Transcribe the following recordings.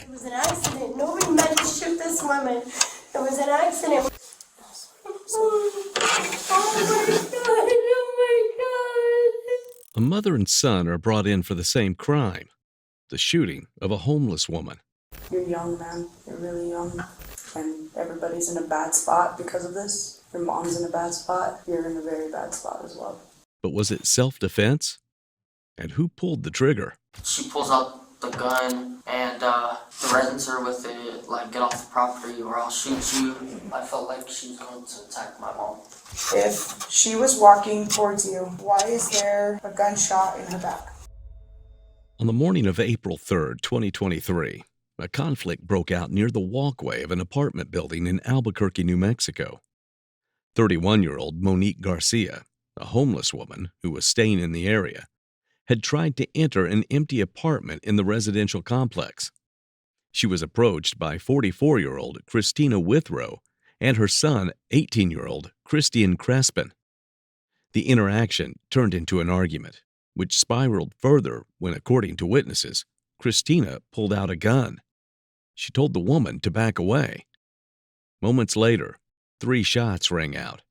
It was an accident. Nobody meant to shoot this woman. It was an accident. Oh my God. A mother and son are brought in for the same crime, the shooting of a homeless woman. You're young, man. You're really young. And everybody's in a bad spot because of this. Your mom's in a bad spot. You're in a very bad spot as well. But was it self-defense? And who pulled the trigger? She pulls out the gun and threatens her with it, like, get off the property or I'll shoot you. I felt like she was going to attack my mom. If she was walking towards you, why is there a gunshot in her back? On the morning of April 3rd, 2023, a conflict broke out near the walkway of an apartment building in Albuquerque, New Mexico. 31-year-old Monique Garcia, a homeless woman who was staying in the area, had tried to enter an empty apartment in the residential complex. She was approached by 44-year-old Kristina Withrow and her son, 18-year-old Kristian Crespin. The interaction turned into an argument, which spiraled further when, according to witnesses, Kristina pulled out a gun. She told the woman to back away. Moments later, 3 shots rang out.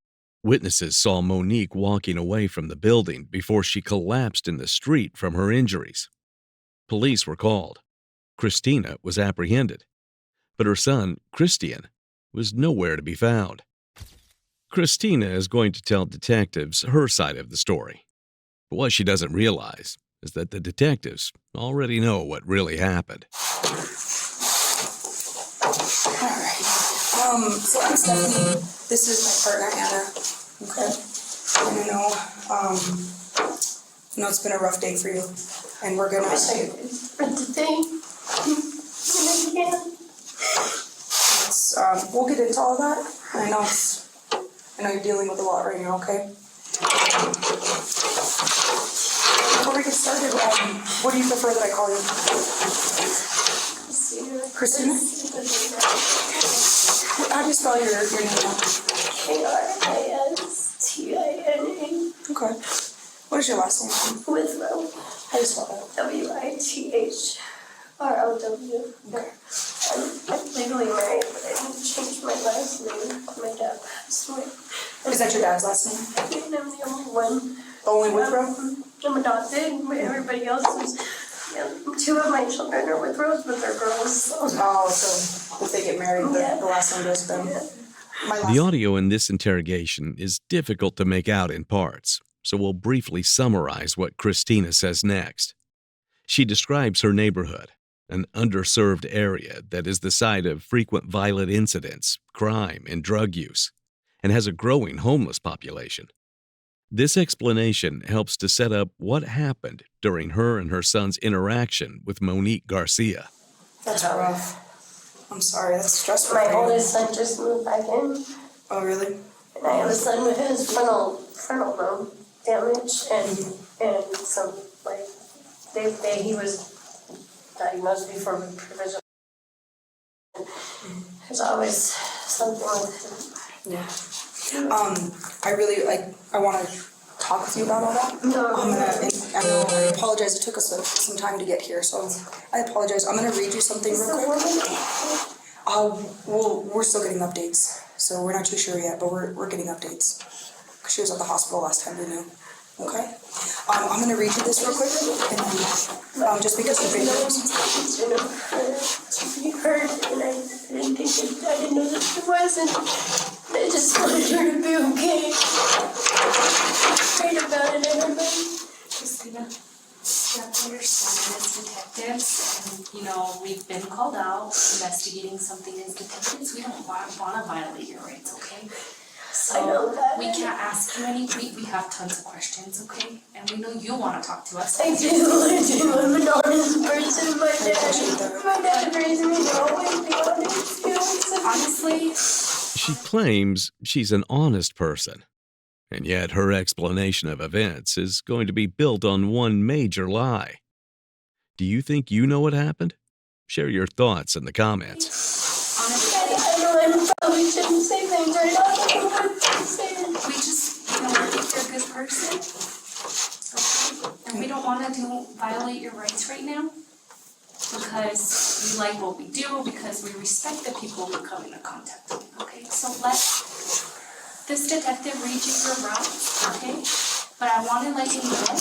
Witnesses saw Monique walking away from the building before she collapsed in the street from her injuries. Police were called. Kristina was apprehended, but her son, Kristian, was nowhere to be found. Kristina is going to tell detectives her side of the story. But what she doesn't realize is that the detectives already know what really happened. All right. So I'm Stephanie. This is my partner, Anna. Okay. And I know it's been a rough day for you. And we're gonna... we'll get into all that. I know you're dealing with a lot right now, okay? Before we get started, what do you prefer that I call you? Kristina? How do you spell your name? Kristina. Okay. What is your last name? Withrow. How do you spell that? Withrow. Okay. I'm legally married, but I didn't change my last name. My dad passed away. Is that your dad's last name? I think I'm the only one. The only Withrow? I'm adopted, but everybody else is... Yeah, 2 of my children are Withrows, but they're girls. So. Oh, so if they get married, the last one goes to them. Yeah. The audio in this interrogation is difficult to make out in parts, so we'll briefly summarize what Kristina says next. She describes her neighborhood, an underserved area that is the site of frequent violent incidents, crime, and drug use, and has a growing homeless population. This explanation helps to set up what happened during her and her son's interaction with Monique Garcia. That's rough. I'm sorry, that's stressful. My oldest son just moved back in. Oh, really? And I have a son with his frontal lobe damage and some, like, he was diagnosed before provisional. There's always something with him. Yeah. I want to talk with you about all that. I apologize. It took us some time to get here, so I apologize. I'm going to read you something real quick. We're still getting updates, so we're not too sure yet, but we're getting updates. She was at the hospital last time we knew. Okay? I'm going to read you this real quick, and then, just because the video She hurt, and I didn't know that she wasn't. I just wanted her to be okay. Prayed about it, everybody. Kristina, you have to understand as detectives, and we've been called out investigating something as detectives. We don't want to violate your rights, okay? So I know that. we can't ask you anything. We have tons of questions, okay? And we know you want to talk to us. I do. I'm an honest person. My dad raised me to always be honest. Honestly, She claims she's an honest person, and yet her explanation of events is going to be built on one major lie. Do you think you know what happened? Share your thoughts in the comments. honestly, I know I probably shouldn't say things right now. we just, think you're a good person. Okay? And we don't want to violate your rights right now. because we like what we do, because we respect the people we come into contact with, okay? So let this detective read you your routes, okay? But I want to let you know that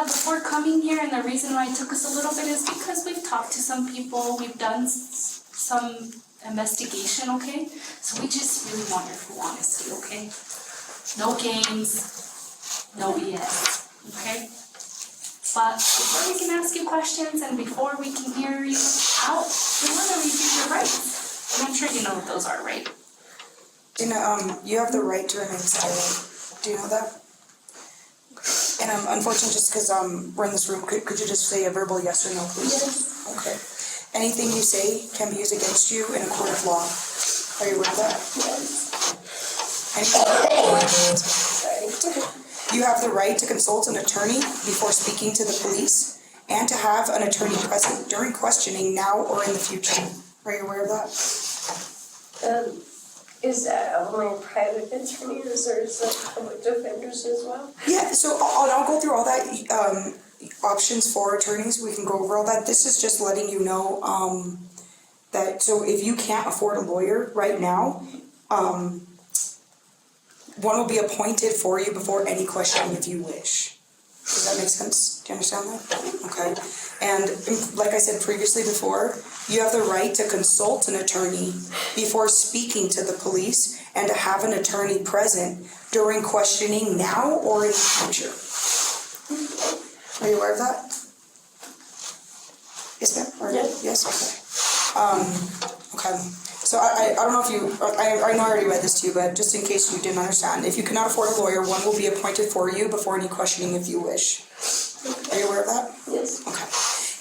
before coming here, and the reason why it took us a little bit is because we've talked to some people, we've done some investigation, okay? So we just really want your full honesty, okay? No games, no BS, okay? But before we can ask you questions and before we can hear you out, we want to review your rights. And I'm sure you know what those are, right? Dina, you have the right to remain silent. Do you know that? And unfortunately, just because we're in this room, could you just say a verbal yes or no, please? Yes. Okay. Anything you say can be used against you in a court of law. Are you aware of that? Yes. Sorry. You have the right to consult an attorney before speaking to the police and to have an attorney present during questioning now or in the future. Are you aware of that? Is that only private attorneys or is that public defenders as well? Yeah, so I'll go through all that options for attorneys. We can go over all that. This is just letting you know that, so if you can't afford a lawyer right now, one will be appointed for you before any questioning if you wish. Does that make sense? Do you understand that? Okay. And like I said previously before, you have the right to consult an attorney before speaking to the police and to have an attorney present during questioning now or in the future. Are you aware of that? Yes, ma'am? Or yes? Okay. Okay. So I don't know if you, I know I already read this to you, but just in case you didn't understand, if you cannot afford a lawyer, one will be appointed for you before any questioning if you wish. Are you aware of that? Yes. Okay.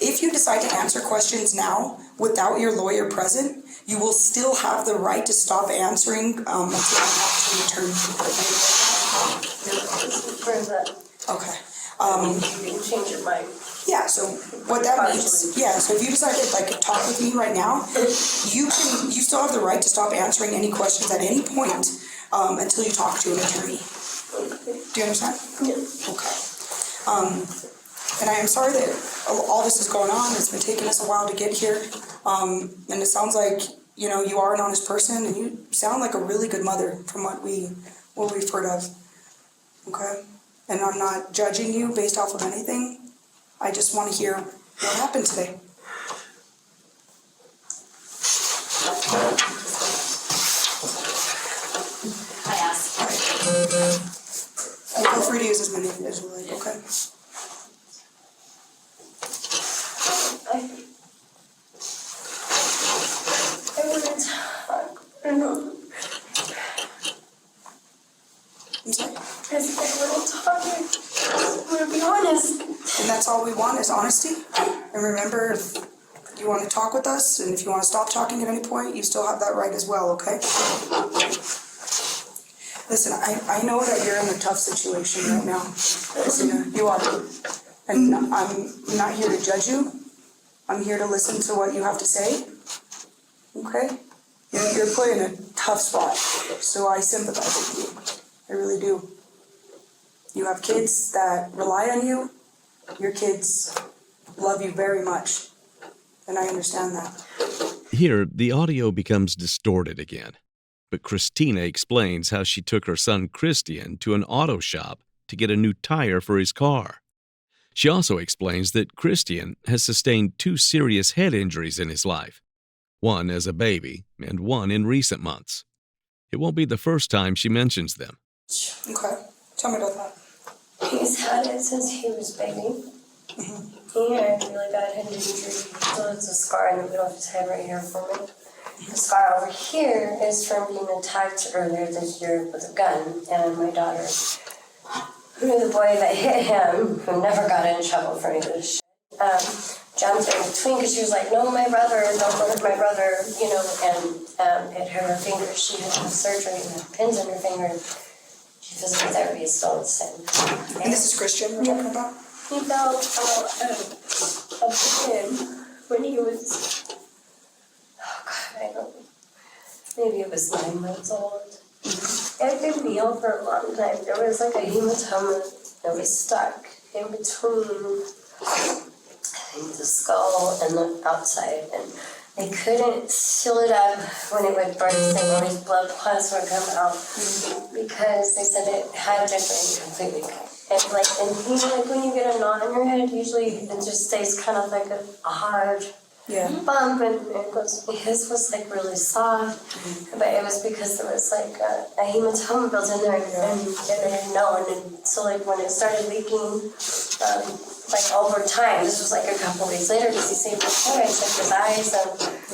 If you decide to answer questions now without your lawyer present, you will still have the right to stop answering until you have to return. For that, Okay. you can change your mind. Yeah, so what that means, yeah, so if you decide to like talk with me right now, you still have the right to stop answering any questions at any point until you talk to an attorney. Do you understand? Yes. Okay. And I am sorry that all this is going on. It's been taking us a while to get here. And it sounds like, you know, you are an honest person and you sound like a really good mother from what we've heard of. Okay? And I'm not judging you based off of anything. I just want to hear what happened today. I asked. Feel free to use as many as you like, okay? I want to talk. I don't know. I'm sorry. I want to talk. I want to be honest. And that's all we want is honesty. And remember, if you want to talk with us and if you want to stop talking at any point, you still have that right as well, okay? Listen, I know that you're in a tough situation right now, Kristina. You are. And I'm not here to judge you. I'm here to listen to what you have to say. Okay? You're put in a tough spot, so I sympathize with you. I really do. You have kids that rely on you. Your kids love you very much, and I understand that. Here, the audio becomes distorted again, but Kristina explains how she took her son Kristian to an auto shop to get a new tire for his car. She also explains that Kristian has sustained 2 serious head injuries in his life, one as a baby and one in recent months. It won't be the first time she mentions them. Okay, tell me about that. He's had it since he was baby. He had a really bad head injury, so it's a scar in the middle of his head right here for me. The scar over here is from being attacked earlier this year with a gun, and my daughter, who knew the boy that hit him, who never got in trouble for any of this shit, jumped in between because she was like, no, my brother, don't hurt my brother, you know, and it hurt her finger. She had to have surgery and had pins in her finger. Physical therapy is still the same. And this is Kristian we're talking about? He fell a kid when he was, oh God, I don't know, maybe it was 9 months old. It didn't heal for a long time. There was like a hematoma that was stuck in between the skull and the outside, and they couldn't seal it up when it would burst and all these blood clots would come out because they said it had different completely. And you know, like when you get a knot in your head, usually it just stays kind of like a hard bump, and it goes. His was like really soft, but it was because there was like a hematoma built in there, and they didn't know. And so like when it started leaking, like over time, this was like a couple weeks later, because he saved his hair. I checked his eyes,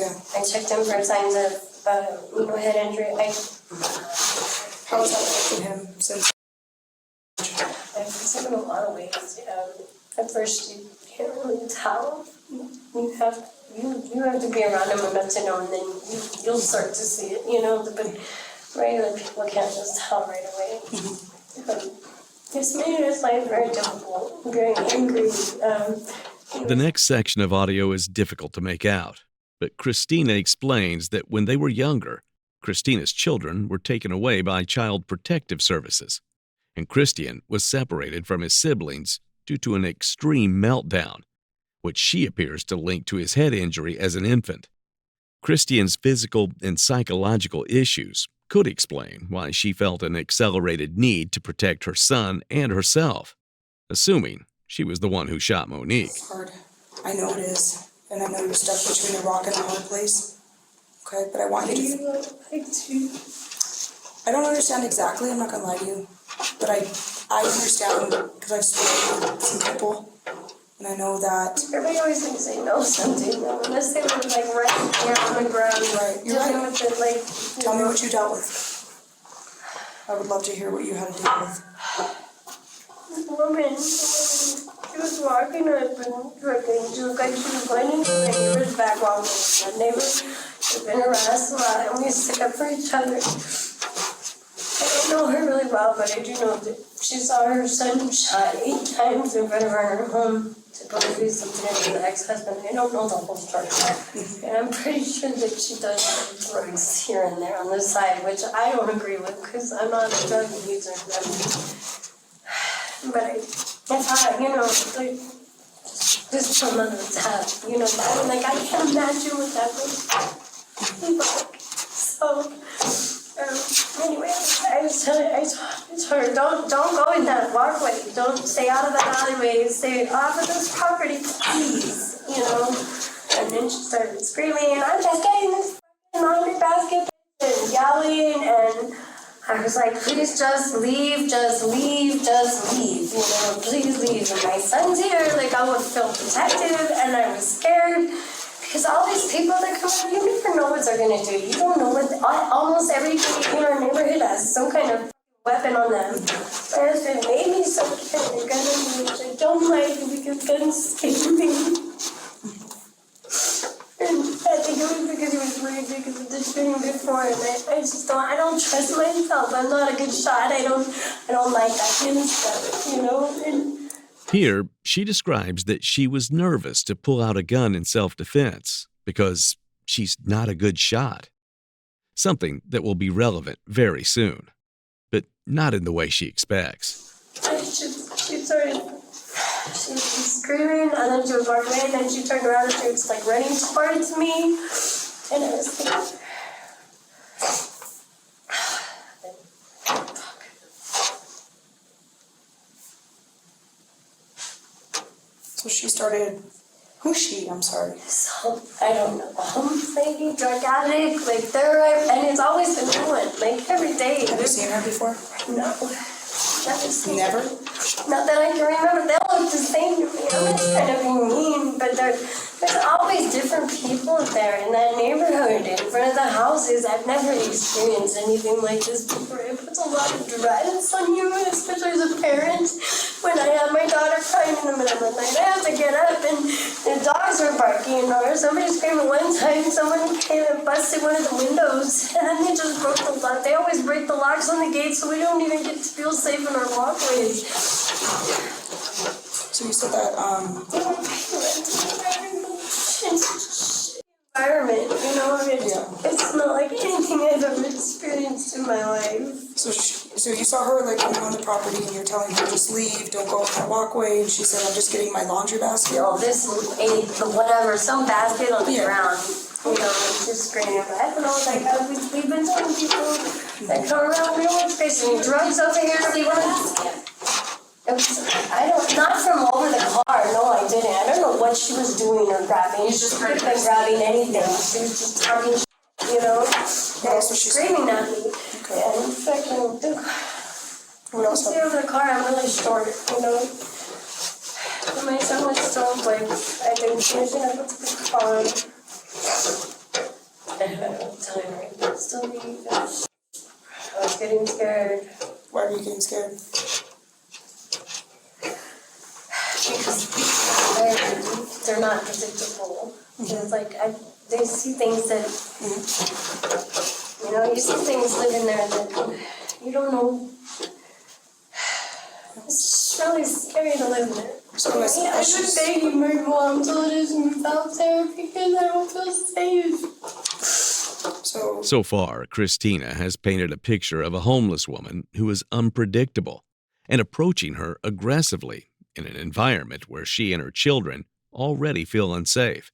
and I checked him for signs of you know, head injury. How has that affected him since? It's in a lot of ways. At first, you can't really tell. You have to be around him enough to know, and then you'll start to see it. You know, but regular people can't just tell right away. It's made his life very difficult, very angry. The next section of audio is difficult to make out, but Kristina explains that when they were younger, Kristina's children were taken away by Child Protective Services, and Kristian was separated from his siblings due to an extreme meltdown, which she appears to link to his head injury as an infant. Kristian's physical and psychological issues could explain why she felt an accelerated need to protect her son and herself, assuming she was the one who shot Monique. It's hard. I know it is. And I know you're stuck between a rock and a hard place. Okay, but I want you to... I don't understand exactly, I'm not going to lie to you. But I understand because I've spoken with some people. And I know that... Everybody always thinks they know something, though, unless they were like right here on the ground. Right, you're right. With it, like, tell me what you dealt with. I would love to hear what you had to deal with. This woman, she was walking up and trucking. She looked like she was going into my neighbor's back wall. My neighbor had been harassed a lot, and we stick up for each other. I don't know her really well, but I do know that she saw her son shot 8 times in front of her in her home to believe something into the ex-husband. I don't know the whole story. And I'm pretty sure that she does have drugs here and there on the side, which I don't agree with because I'm not a drug user. But I thought, you know, like, just from under the top, you know, I can't imagine what that was like. So, anyway, I told her, don't go in that walkway. Don't stay out of that alleyway. Stay off of this property, please. You know. And then she started screaming, "I'm just getting this laundry basket," and yelling. And I was like, "Please, just leave, just leave, just leave. You know, please leave." And my son's here. Like, I would feel protective, and I was scared. Because all these people that come up, you never know what they're going to do. You don't know what, almost everybody in our neighborhood has some kind of weapon on them. My husband made me some kind of gun on me, which I don't like because guns scare me. And I think it was because he was worried because of the shooting before, and I don't trust myself. I'm not a good shot. I don't like that kind of stuff, you know? Here, she describes that she was nervous to pull out a gun in self-defense because she's not a good shot. Something that will be relevant very soon, but not in the way she expects. She was screaming, and then she was walking away, and then she turned around and she was like running towards me, and I was like... So she started, who's she? I'm sorry. So, I don't know, homeless lady, drug addict, like they're right, and it's always been new one, like every day. Have you seen her before? No, never seen Never? her. Not that I can remember, they all look the same to me. I'm not trying to be mean, but there's always different people there in that neighborhood, in front of the houses. I've never experienced anything like this before. It puts a lot of stress on you, especially as a parent. When I have my daughter crying in the middle of the night, I have to get up and the dogs are barking or somebody screaming. One time someone came and busted one of the windows and then they just broke the lock. They always break the locks on the gates so we don't even get to feel safe in our walkways. So you said that, They were environment, you know, it's not like anything I've ever experienced in my life. so So you saw her like coming on the property and you're telling her just leave, don't go on that walkway, and she said, I'm just getting my laundry basket. This whatever, some basket on the Yeah. ground. Just screaming. I don't know, like we've been telling people that come around, we don't want space any drugs over here, we want. Not from over the car, no I didn't. I don't know what she was doing or grabbing. She could have been grabbing anything. She was just talking, and screaming at me. Okay. And fucking, What else stay over the car, I'm really short, And my son was still like, I didn't finish it up with the car. And I don't tell you right now, still leave. I was getting scared. Why are you getting scared? Because they're not predictable. It's like, they see things that, you see things living there that you don't know. It's just really scary to live there. So I've been begging my mom to let us move out there because I don't feel safe. So far, Kristina has painted a picture of a homeless woman who is unpredictable and approaching her aggressively in an environment where she and her children already feel unsafe.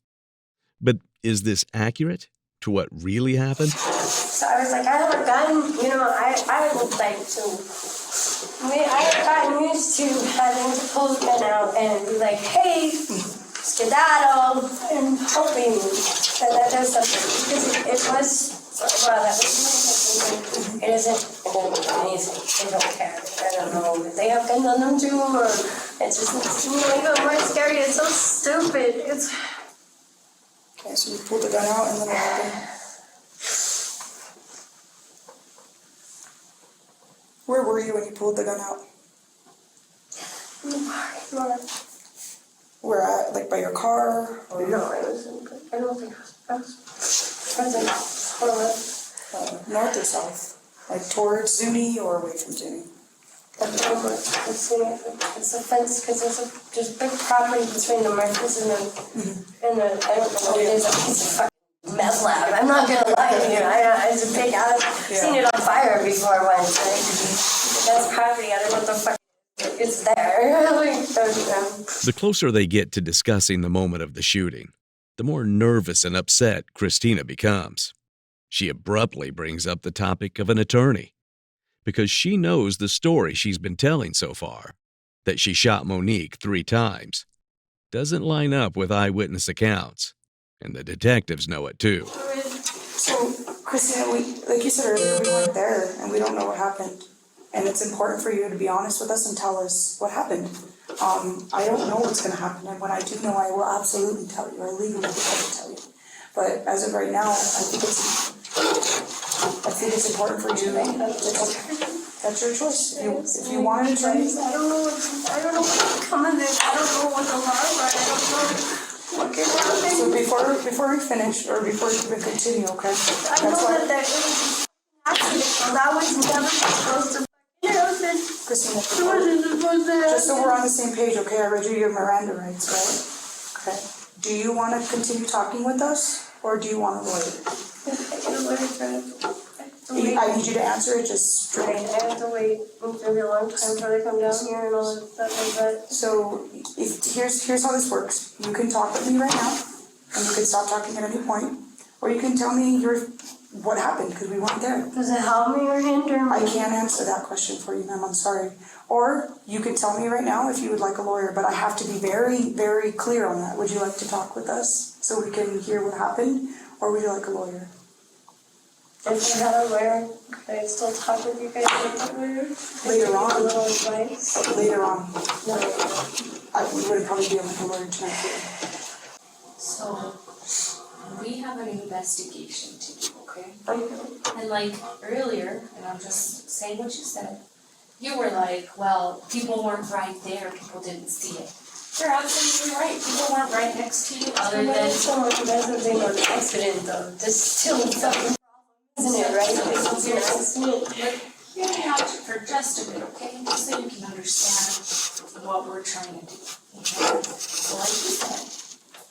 But is this accurate to what really happened? So I was like, I have a gun, I would like to. I had gotten used to having to pull the gun out and be like, hey, skedaddle, and hoping that does something. Because it was, well, that was it isn't amazing. They don't care. I don't know if they have guns on them too, or it's just even more scary. It's so stupid. Okay, so you pulled the gun out and then what happened? Where were you when you pulled the gun out? Where at? Like by your car? Or No, I wasn't. I don't think I was north or south? Like towards Zuni or away from Zuni? It's a fence because there's a big property between the Murphys and the I don't know what it is. It's a fucking meth lab. I'm not gonna lie to you. It's a big. I've seen it on fire before once. That's property. I don't know what the fuck. It's there. The closer they get to discussing the moment of the shooting, the more nervous and upset Kristina becomes. She abruptly brings up the topic of an attorney because she knows the story she's been telling so far, that she shot Monique 3 times, doesn't line up with eyewitness accounts, and the detectives know it too. So, Kristina, like you said earlier, we weren't there and we don't know what happened. And it's important for you to be honest with us and tell us what happened. I don't know what's going to happen, and when I do know, I will absolutely tell you. I legally have to tell you. But as of right now, I think it's important for you to make that's your choice. If you want an attorney, I don't know what's coming. I don't know what the law is. I don't know what can happen. so before we finish, or before we even continue, okay? I know that was an accident, so that was never supposed to happen. Kristina, It wasn't supposed to just so happen. we're on the same page, okay? I read you your Miranda rights, right? Okay. Do you want to continue talking with us, or do you want a lawyer? I need you to answer it just straight. I have to wait. It's gonna be a long time until they come down here and all that stuff like that. So here's how this works. You can talk with me right now, and you can stop talking at any point, or you can tell me what happened because we weren't there. Does it help me or hinder me? I can't answer that question for you, ma'am. I'm sorry. Or you can tell me right now if you would like a lawyer, but I have to be very, very clear on that. Would you like to talk with us so we can hear what happened, or would you like a lawyer? If you had a lawyer, could I still talk with you guys like a lawyer? Later on. A little advice? Later on. No. We would probably be able to lawyer tonight. So, we have an investigation to do, okay? And like earlier, and I'm just saying what you said, you were like, well, people weren't right there, people didn't see it. You're absolutely right, people weren't right next to you other than... Someone who doesn't think of an accident though, there's still something, isn't it, right? It's an accident. But hear me out for just a bit, okay? Just so you can understand what we're trying to do. Okay? So like you said,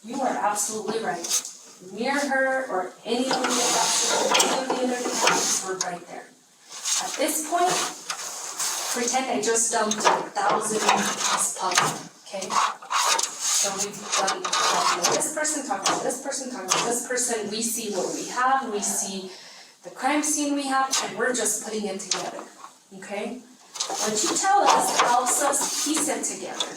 you are absolutely right. Near her or any of the other detectives were right there. At this point, pretend I just dumped 1,000 puzzle, okay? So we've done talking to this person, talking to this person, talking to this person. We see what we have, we see the crime scene we have, and we're just putting it together, okay? What you tell us helps us piece it together.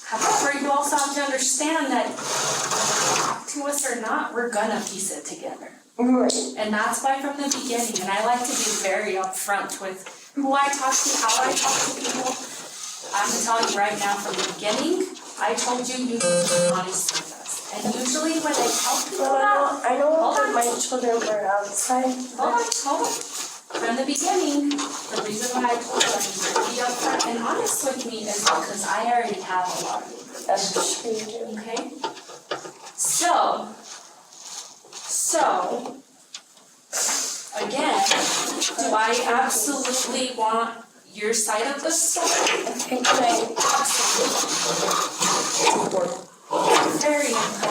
However, you also have to understand that talk to us or not, we're gonna piece it together. Right. And that's why from the beginning, and I like to be very upfront with who I talk to, how I talk to people. I'm gonna tell you right now from the beginning, I told you need to be honest with us. And usually when I tell people that, I know that my children were outside. hold on. From the beginning, the reason why I told you I need to be upfront and honest with me is because I already have a lot of information. That's true, you do. Okay? So, again, do I absolutely want your side of the story? Okay, can I? Absolutely. Very important.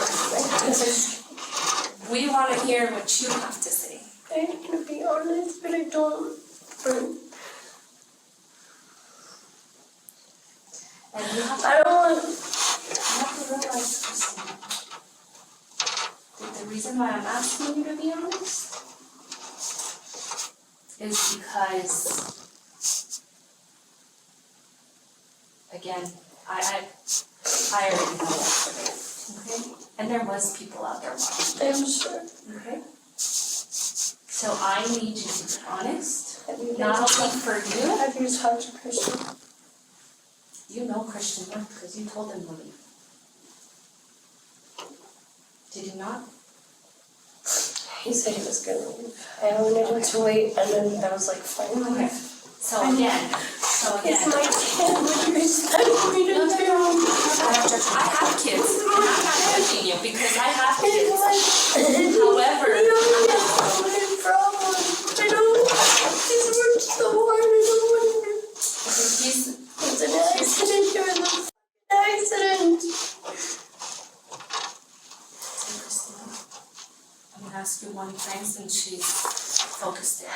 We want to hear what you have to say. I'm gonna be honest, but I don't. And you have to, I don't want. realize, Kristina, that the reason why I'm asking you to be honest is because, again, I already know yesterday, okay? And there was people out there watching, I'm sure. okay? So I need you to be honest, Have you not talked only for you. Have you talked to Kristian? You know Kristian left because you told him to leave. Did you not? He said he was gonna leave. I wanted him to wait, and then I was like, fine. Okay. So again. It's my kid. What do you expect me to do? I have kids, and I'm not judging you because I have kids. However, I don't have so many problems. I don't. He's worked so hard. I don't want to. It's an accident. It was a accident. I'm gonna ask you one thing since she's focused in.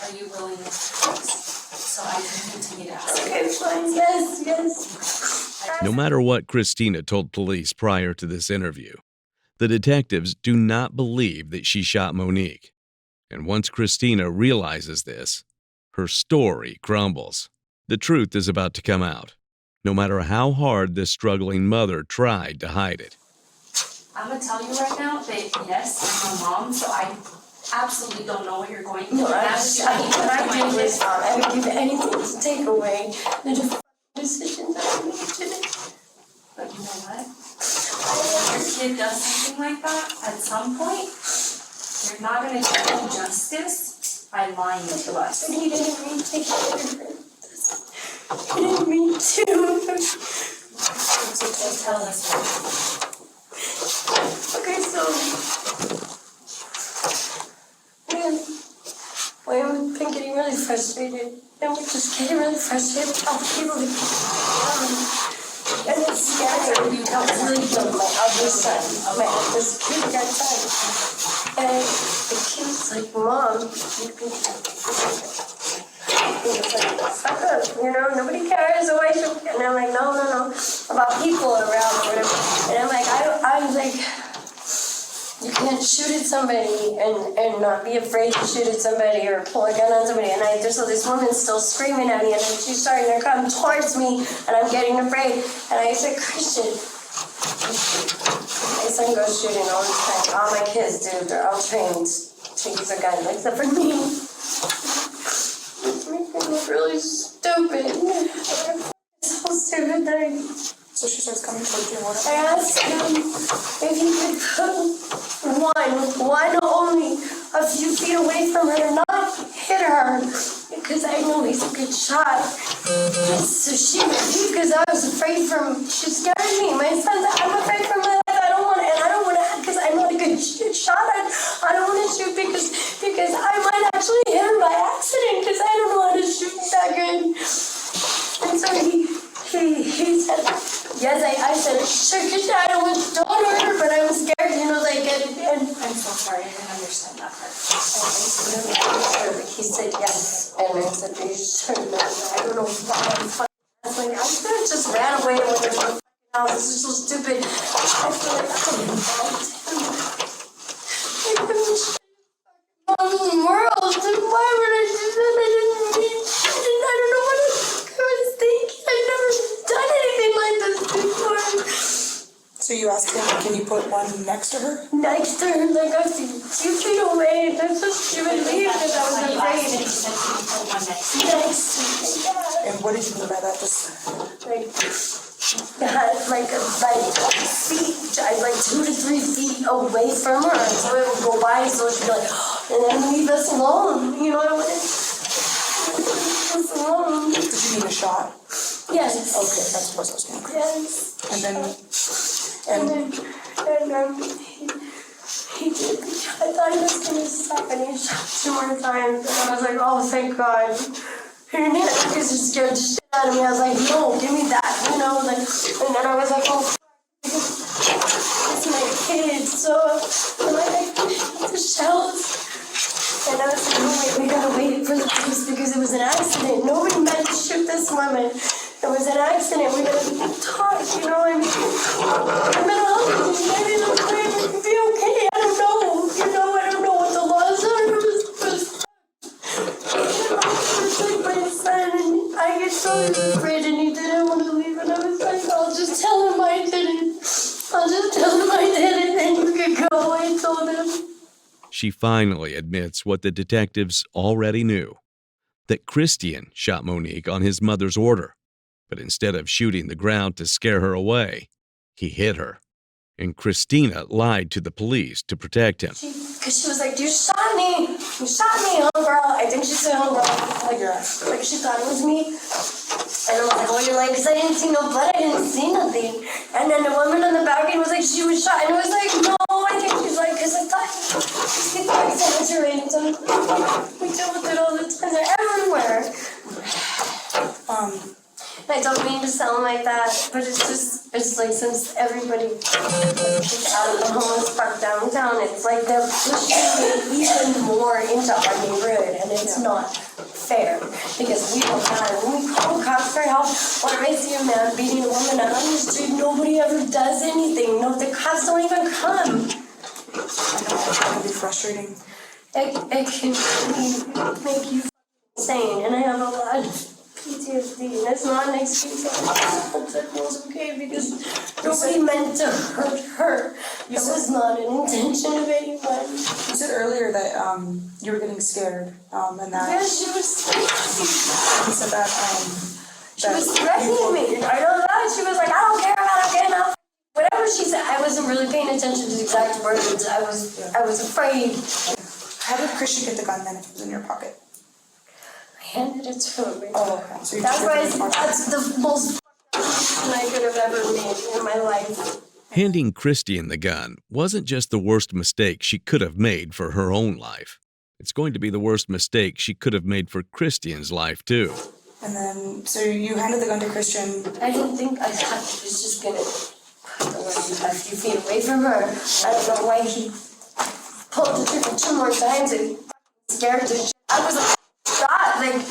Are you willing to focus so I can continue to ask? Okay, fine. Yes. No matter what Kristina told police prior to this interview, the detectives do not believe that she shot Monique. And once Kristina realizes this, her story crumbles. The truth is about to come out, no matter how hard this struggling mother tried to hide it. I'm gonna tell you right now that yes, I'm a mom, so I absolutely don't know what you're going through. No, I would give anything to take away the decisions I made today. But you know what? If your kid does something like that, at some point, you're not gonna get no justice by lying to us. But he didn't mean to hit her. He didn't mean to. So just tell us. Okay, so we've been getting really frustrated, and we're just getting really frustrated with how people and it's scary. I really don't. My eldest son, this kindergarten son, and the kid's like, Mom, you can. He was like, fuck up, nobody cares. And I'm like, no, about people around or whatever. And I'm like, I'm like, you can't shoot at somebody and not be afraid to shoot at somebody or pull a gun on somebody. And so this woman's still screaming at me, and she's starting to come towards me, and I'm getting afraid. And I said, Kristian, my son goes shooting all the time. All my kids do. They're all trained to use a gun, except for me. It's making me really stupid. So stupid thing. So she starts coming towards you. I asked him if he could put one only a few feet away from her, not hit her, because I know he's a good shot. So she refused because I was afraid she scared me. My son's, I'm afraid for my life. I don't want to, because I'm not a good shot. I don't want to shoot because I might actually hit her by accident because I don't know how to shoot that good. And so he said, yes, I said, sure, I don't want to hurt her, but I was scared, and I'm so sorry, I didn't understand that part. he said yes, and I said, are you sure? away and went to the house. This is so stupid. I feel like I couldn't involved him. I couldn't all the world. And why would I do that? I don't know what I was thinking. I've never done anything like this before. So you asked him, can you put one next to her? Next to her, like a few feet away. That's so stupid leave because I was afraid. He said he put one next. Next to me, And what did you mean by that? Just like feet, like 2 to 3 feet away from her, so it would go by, so she'd be like, and then leave us alone. You know what I mean? Leave us alone. did you mean a shot? Yes. Okay, that's what I was going to. Yes. And then he did. I thought he was gonna stop, and he shot 2 more times, and I was like, oh, thank God. He didn't, because he scared the shit out of me. I was like, no, give me that, you know, like, and then I was like, oh, it's my kids, so I'm like, the shells. And I was like, oh wait, we gotta wait for the police because it was an accident. Nobody meant to shoot this woman. It was an accident. We gotta talk, you know, I mean, I'm in a hospital, maybe it'll be okay. I don't know, you know, I don't know what the laws are. It was like my son, and I get so afraid, and he didn't want to leave, and I was like, I'll just tell him I didn't. I'll just tell him I didn't, and you can go. I told him. She finally admits what the detectives already knew, that Kristian shot Monique on his mother's order. But instead of shooting the ground to scare her away, he hit her. And Kristina lied to the police to protect him. Because she was like, you shot me, homegirl. I think she said homegirl. Like she thought it was me. And I was like, oh, you're like, because I didn't see no blood, I didn't see nothing. And then the woman on the back end was like, she was shot. And it was like, no, I think she's like, because I thought she thought exaggerating. So we deal with it all the time. They're everywhere. I don't mean to sound like that, but it's like since everybody kicked out of the homeless park downtown, it's like they're pushing it even more into our neighborhood, and it's not fair because we don't matter. When we call cops for help, or I see a man beating a woman out on the street, nobody ever does anything. No, the cops don't even come. I know, it can be frustrating. It can make you insane, and I have a lot of PTSD, and that's not an excuse. That was okay because nobody meant to hurt her. That was not an intention of anyone. You said earlier that you were getting scared, and that Yeah, she was you said that she was threatening me. I know that. She was like, I don't care about it, now. Whatever she said, I wasn't really paying attention to the exact words. I was afraid. How did Kristian get the gun then if it was in your pocket? Handed it to him. Oh, okay. So you That's took why it from your pocket. that's the most decision I could have ever made in my life. Handing Kristian the gun wasn't just the worst mistake she could have made for her own life. It's going to be the worst mistake she could have made for Kristian's life, too. And then, so you handed the gun to Kristian. I thought he was just gonna put the weapon a few feet away from her. I don't know why he pulled the trigger 2 more times and scared the shit. I was like, God, like,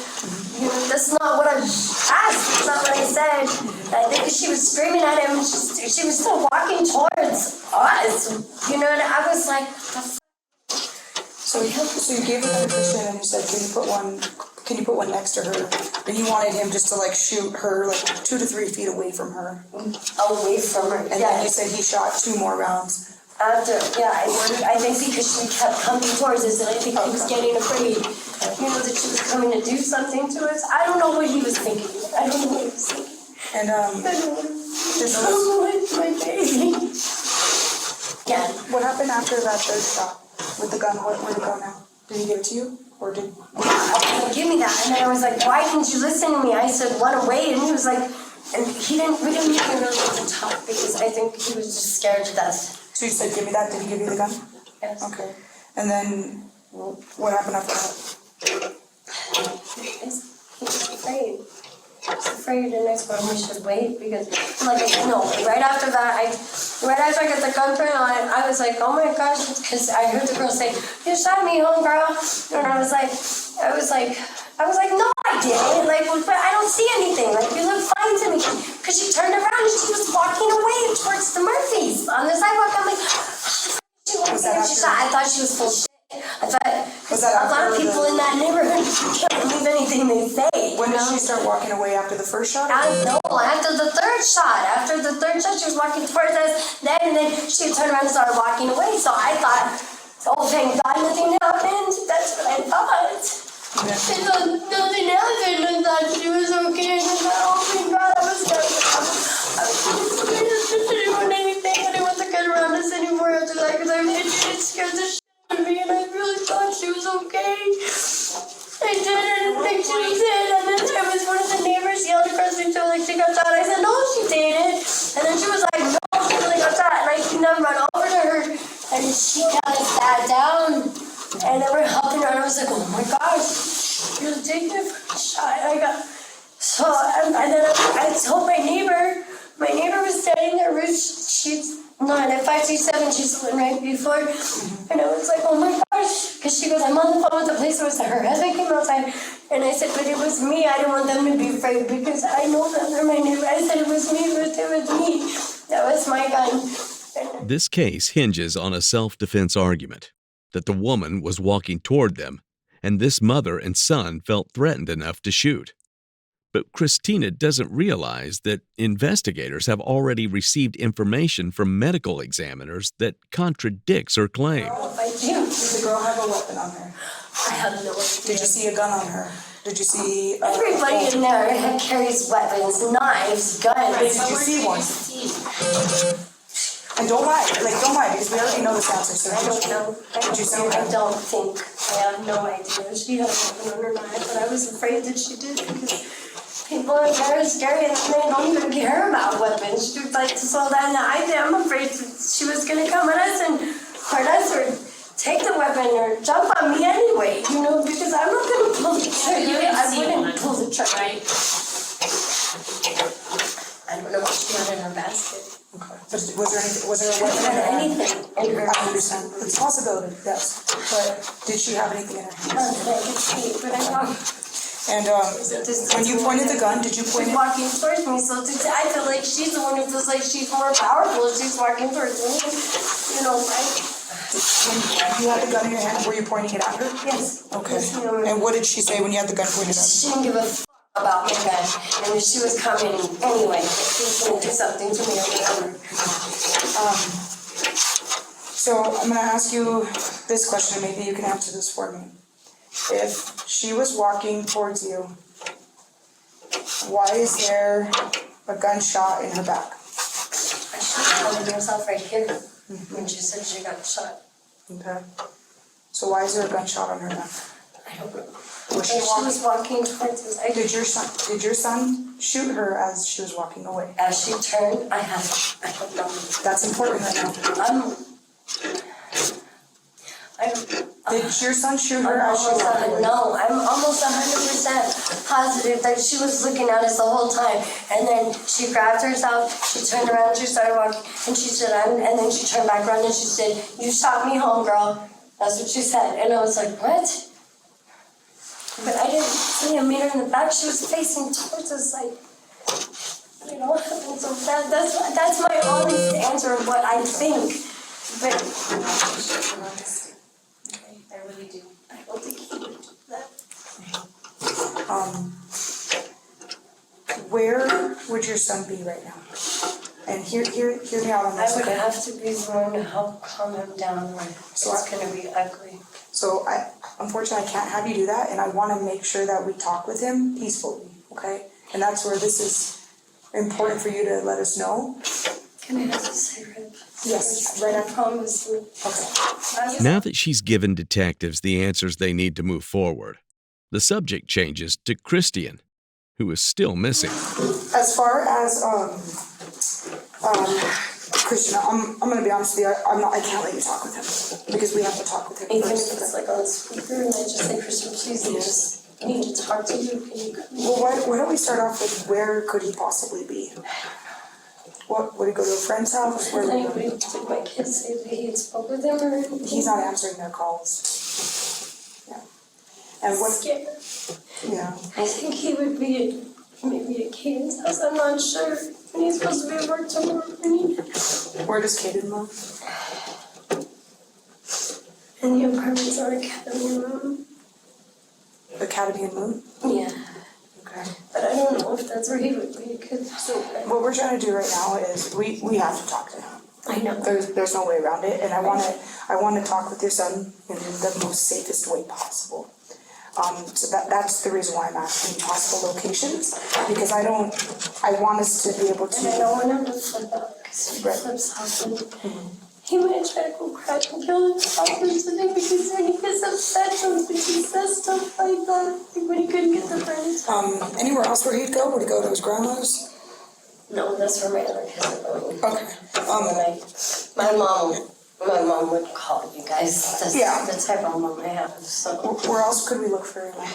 you know, that's not what I asked. That's not what I said. I think she was screaming at him. She was still walking towards us, you know, and I was like, the So you gave the gun to Kristian and you said, can you put one next to her? And you wanted him just to like shoot her like 2 to 3 feet away from her. away from her. And then you said he shot 2 more rounds. After, I think because she kept coming towards us, and I think he was getting afraid, you know, that she was coming to do something to us. I don't know what he was thinking. I don't know what he was thinking. And I don't know. It's my baby. Yeah. what happened after that third shot with the gun? Where'd it go now? Did he give it to you? Or did... I was like, give me that. And then I was like, why didn't you listen to me? I said, run away. And he was like, and we didn't even really get to talk because I think he was just scared to death. So you said, give me that. Did he give you the gun? Yes. Okay. And then what happened after that? He was afraid. I was afraid, and I told him we should wait because, like, no, right after I got the gun print on, I was like, oh my gosh, because I heard the girl say, you shot me, homegirl. And I was like, no, I I didn't. Like, but I don't see anything. Like, you look fine to me. Because she turned around and she was walking away towards the Murphys on the sidewalk. I'm like, I thought she was full shit. I thought, a lot of people in that neighborhood can't believe anything they say. When did she start walking away, after the first shot? No, after the third shot. After the third shot, she was walking towards us. And then she turned around and started walking away. So I thought, oh, thank God nothing happened. That's what I thought. Yeah. And nothing happened. I thought she was okay. And I thought, oh, thank God, I was scared. I was scared of doing anything. I didn't want to get around us anymore after that because I really did scare the shit out of me. And I really thought she was okay. I didn't think she was in. And then there was one of the neighbors yelled across me, so like she got shot. I said, no, she didn't. And then she was like, no, she really got shot. And I seen them run over to her. And she kind of sat down. And they were helping her. And I was like, oh my gosh, you're taking a shot. I got so, and then I told my neighbor was standing there, she's not at 527, she's the one right before, and I was like, oh my gosh, because she goes, I'm on the phone with the police officer, her husband came outside, and I said, but it was me, I didn't want them to be afraid, because I know that they're my neighbor. I said, it was me, that was my gun. This case hinges on a self-defense argument that the woman was walking toward them, and this mother and son felt threatened enough to shoot. But Kristina doesn't realize that investigators have already received information from medical examiners that contradicts her claim. I do. Did the girl have a weapon on her? I have no idea. Did you see a gun on her? Did you see... Everybody in there carries weapons, knives, guns. Did you see one? And don't lie, because we already know this answer, so I don't know. Did you see I her? don't think. I have no idea. She had a weapon on her knife, but I was afraid that she did because people in there are scary and they don't even care about weapons. She was like, so then I'm afraid she was going to come at us and hurt us or take the weapon or jump on me anyway, because I'm not going to pull the trigger. I wouldn't pull the trigger. Right? I don't know what she had in her basket. Okay. But was there a weapon in her hand? Anything in her I understand. It's a possibility, yes. But did she have anything in her hand? but I don't. And when you pointed the gun, did you point She's it? walking towards me, so I feel like she's the one who feels like she's more powerful if she's walking towards me. When you had the gun in your hand, were you pointing it at her? Yes. Okay. Yes, And what did she say when you had the gun pointed at her? she didn't give a f about my gun, and if she was coming anyway, she was going to do something to me or whatever. So I'm going to ask you this question, maybe you can answer this for me. If she was walking towards you, why is there a gunshot in her back? She was holding herself right here when she said she got shot. Okay. So why is there a gunshot on her back? I don't know. Was She was walking towards us. Did your son shoot her as she was walking away? As she turned, I don't know. That's important right now. Did your son shoot her as she was walking away? No, I'm almost 100% positive that she was looking at us the whole time. And then she grabbed herself, she turned around, she started walking, and she said, and then she turned back around and she said, you shot me home, girl. That's what she said. And I was like, what? But I didn't see a mirror in the back. She was facing towards us, like, and so that's my honest answer of what I think. But I really do. I don't think he would do that. Where would your son be right now? And hear me out on this, I would okay? have to be the one to help calm him down when So it's going to be ugly. So unfortunately, I can't have you do that, and I want to make sure that we talk with him peacefully, okay? And that's where this is important for you to let us know. Can I have a cigarette? Yes, right after. I promise you. Okay. Now that she's given detectives the answers they need to move forward, the subject changes to Kristian, who is still missing. As far as Kristina, I'm gonna be honest with you. I can't let you talk with him because we have to talk with him Even if first. it's like on the speaker and I just say, Kristian, please, I just need to talk to you. Can you come? Well, why don't we start off with where could he possibly be? What, would he go to a friend's house? Where would he go? Did my kids say that he had spoke with him or anything? He's not answering their calls. Yeah. And what, Scared. yeah, I think he would be maybe at Caden's house, I'm not sure. And he's supposed to be at work tomorrow. where does Caden live? And the apartments are Academy Room. Academy and Moon? Yeah. Okay. But I don't know if that's where he would be, because What we're trying to do right now is, we have to talk to him. I know. There's no way around it, and I wanna talk with your son in the most safest way possible. So that's the reason why I'm asking possible locations, because I want us to be able And I to, don't want him to flip out, because he Right. flips often. He might try to go crack and kill himself or something, because then he gets upset because he says stuff like that, like when he couldn't get the friends. anywhere else where he'd go? Would he go to his grandma's? No, that's where my other kids are going. Okay, My mom would call you guys. That's Yeah. the type of mom I have, so. where else could we look for him? I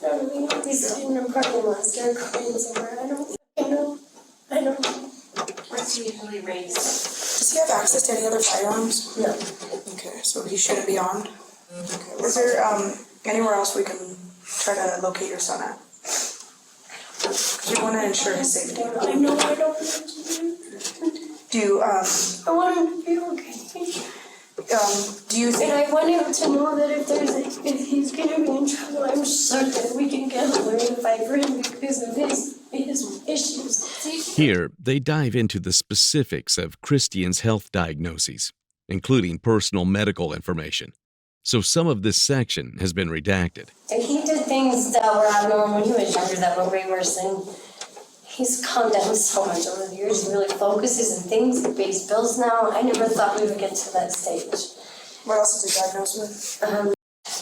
don't really know these student parking lots, they're crazy somewhere, I don't fucking know. I don't know. What's he usually raised? Does he have access to any other firearms? No. Okay, so he shouldn't be armed? Okay, is there, anywhere else we can try to locate your son at? Cause we wanna ensure his safety. I know I don't know what to do. Do you, I want him to be okay. do you And think, I want him to know that if he's gonna be in trouble, I'm certain we can get a lawyer to fight for him because of his issues. Here, they dive into the specifics of Kristian's health diagnoses, including personal medical information. So some of this section has been redacted. And he did things that were abnormal when he was younger that were way worse, and he's calmed down so much over the years. He really focuses on things, he pays bills now. I never thought we would get to that stage. what else is he diagnosed with?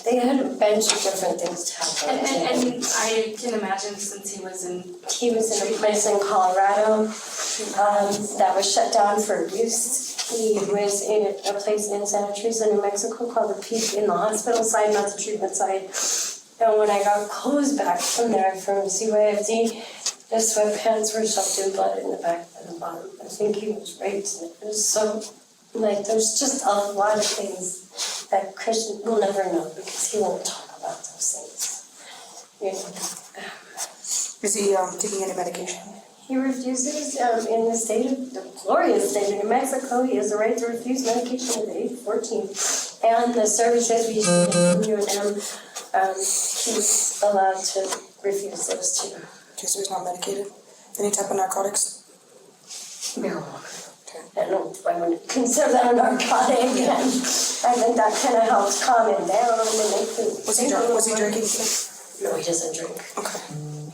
They had a bunch of different things to happen. And I can imagine since he was in He was in a place in Colorado that was shut down for abuse. He was in a place in Santa Teresa, New Mexico called the Peak, in the hospital side, not the treatment side. And when I got clothes back from there from CYFD, the sweatpants were soaked in blood in the back and the bottom. I think he was raped. It was so, like, there's just a lot of things that Kristian will never know because he won't talk about those things. You know. Is he, taking any medication? He refuses, in the state of, the glorious state of New Mexico, he has the right to refuse medication at age 14. And the services we should get from UNM, he's allowed to refuse those too. Okay, so he's not medicated? Any type of narcotics? Marijuana. Okay. I don't, I wouldn't consider that a narcotic, and I think that kind of helps calm him down and make him. Was he drinking today? No, he doesn't drink. Okay.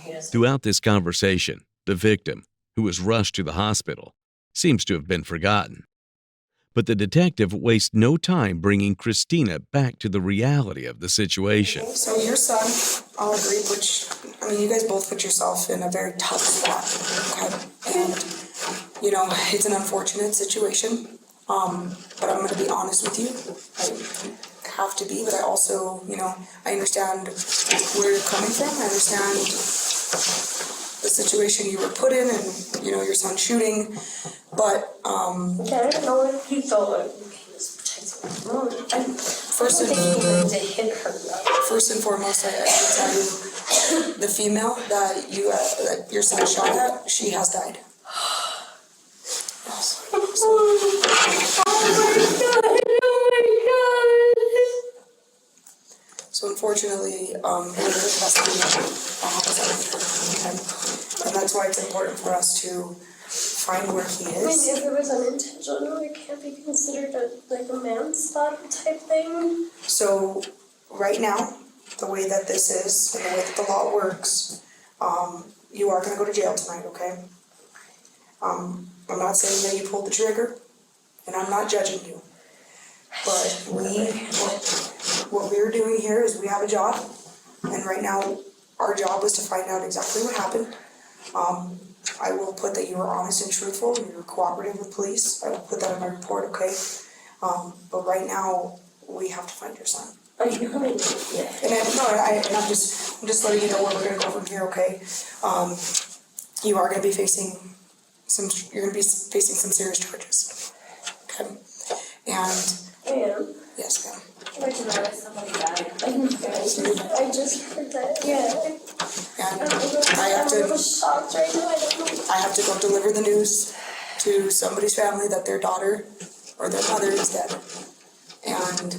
He doesn't. Throughout this conversation, the victim, who was rushed to the hospital, seems to have been forgotten. But the detective wastes no time bringing Kristina back to the reality of the situation. So your son, I'll agree, you guys both put yourself in a very tough spot, okay? And, it's an unfortunate situation, but I'm gonna be honest with you. I have to be, but I also, I understand where you're coming from. I understand the situation you were put in and, your son shooting, but, Yeah, I don't know if he felt like he was protecting her. I don't think he meant to hit her. first and foremost, I can tell you, the female that your son shot at, she has died. So unfortunately, it has to be a homicide, okay? And that's why it's important for us to find where he I mean, is. if it was unintentional, it can't be considered a manslaughter type thing. So right now, the way that this is, and the way that the law works, you are gonna go to jail tonight, okay? I'm not saying that you pulled the trigger, and I'm not judging you. But what we're doing here is we have a job, and right now, our job was to find out exactly what happened. I will put that you were honest and truthful, and you were cooperative with police. I will put that in my report, okay? But right now, we have to find your son. I know. Yeah. And I'm just letting you know where we're gonna go from here, okay? You are gonna be facing some serious charges, okay? And I am. Yes, ma'am. I didn't know somebody died. I just heard that, yeah. And I'm a little shocked right now, I don't know. I have to go deliver the news to somebody's family that their daughter or their mother is dead. And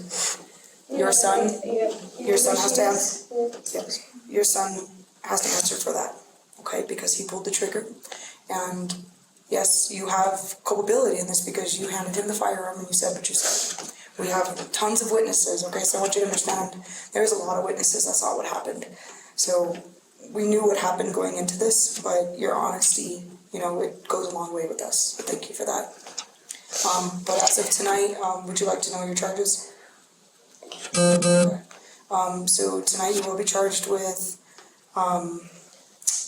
your son has to answer. Yes, your son has to answer for that, okay, because he pulled the trigger. And yes, you have culpability in this because you handed him the firearm and you said what you said. We have tons of witnesses, okay, so I want you to understand, there's a lot of witnesses that saw what happened. So we knew what happened going into this, but your honesty, it goes a long way with us, so thank you for that. But as of tonight, would you like to know your charges? So tonight you will be charged with an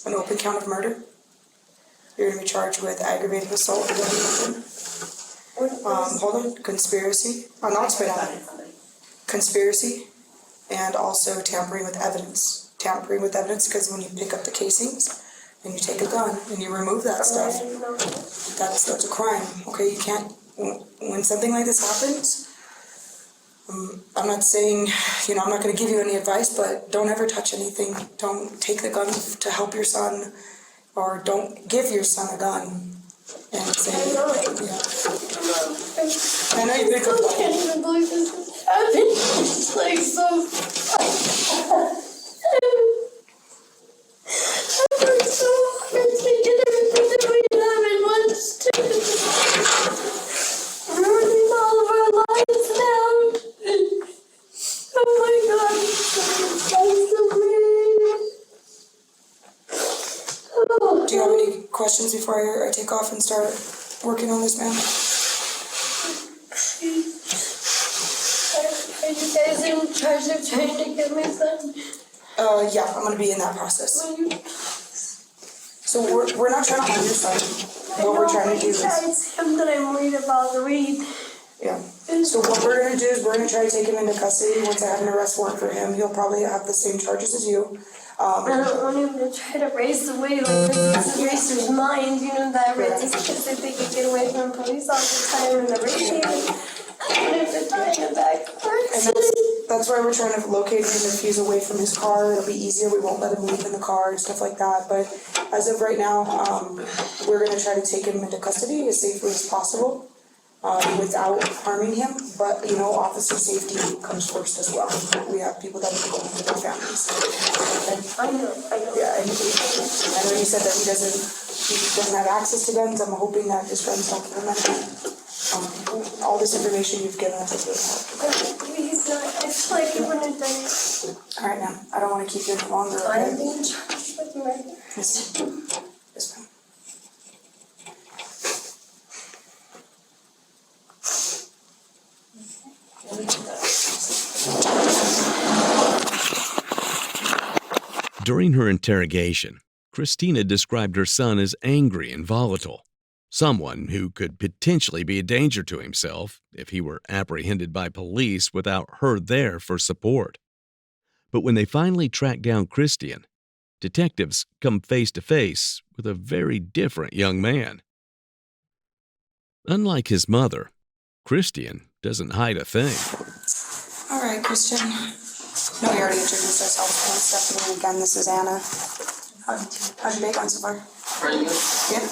open count of murder. You're going to be charged with aggravated assault with a deadly weapon. Hold on, conspiracy. Not spit on it. Conspiracy, and also tampering with evidence. Tampering with evidence because when you pick up the casings and you take a gun and you remove that stuff, that's a crime. Okay, you can't. When something like this happens, I'm not saying, I'm not going to give you any advice, but don't ever touch anything. Don't take the gun to help your son, or don't give your son a gun. And say, I know you've been I can't even believe this is happening. It's like so. I worked so hard to get everything that we have in one stupid. Ruining all of our lives now. Oh my God. That's so weird. Oh. Do you have any questions before I take off and start working on this, ma'am? Are you guys in charge of trying to get my son? Yeah, I'm gonna be in that process. So we're not trying to harm your son. What we're trying to do is, It's him that I'm worried about, the weed. yeah. So what we're gonna do is we're gonna try to take him into custody. Once I have an arrest warrant for him, he'll probably have the same charges as you. I don't want him to try to raise the weed, like this is erase his mind, that raises kids that they can get away from police all the time and everything. I want him to die in the back. And that's why we're trying to locate him. If he's away from his car, it'll be easier. We won't let him leave in the car and stuff like that. But as of right now, we're going to try to take him into custody as safely as possible without harming him. But, officer safety comes first as well. We have people that are going with their families. And, I know. yeah, and I know you said that he doesn't have access to guns. I'm hoping that his friends don't give him anything. All this information you've given us is really helpful. Please, I feel like he wouldn't have done it. All right, ma'am. I don't want to keep you any longer. I'm being charged with murder. Yes, yes, ma'am. During her interrogation, Kristina described her son as angry and volatile, someone who could potentially be a danger to himself if he were apprehended by police without her there for support. But when they finally track down Kristian, detectives come face to face with a very different young man. Unlike his mother, Kristian doesn't hide a thing. All right, Kristian. No, we already introduced ourselves. I'm Stephanie. Again, this is Anna. How's your day going so far? Pretty good. Yeah.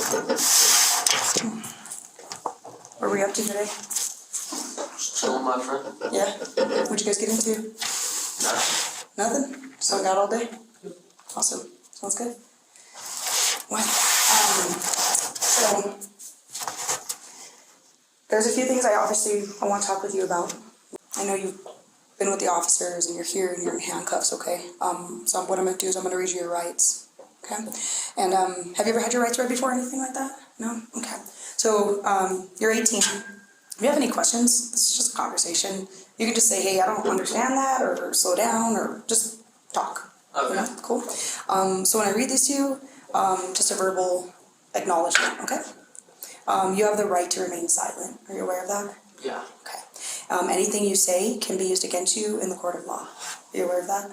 What are we up to today? Just chilling, my friend. Yeah. What'd you guys get into? Nothing? Just hung out all day? Awesome. Sounds good. Well, so there's a few things I want to talk with you about. I know you've been with the officers and you're here and you're in handcuffs, okay? So what I'm going to do is I'm going to read you your rights, okay? And have you ever had your rights read before or anything like that? No? Okay. So you're 18. If you have any questions, this is just a conversation. You can just say, hey, I don't understand that, or slow down, or just talk. Okay. Cool. So when I read this to you, just a verbal acknowledgement, okay? You have the right to remain silent. Are you aware of that? Yeah. Okay. Anything you say can be used against you in the court of law. Are you aware of that?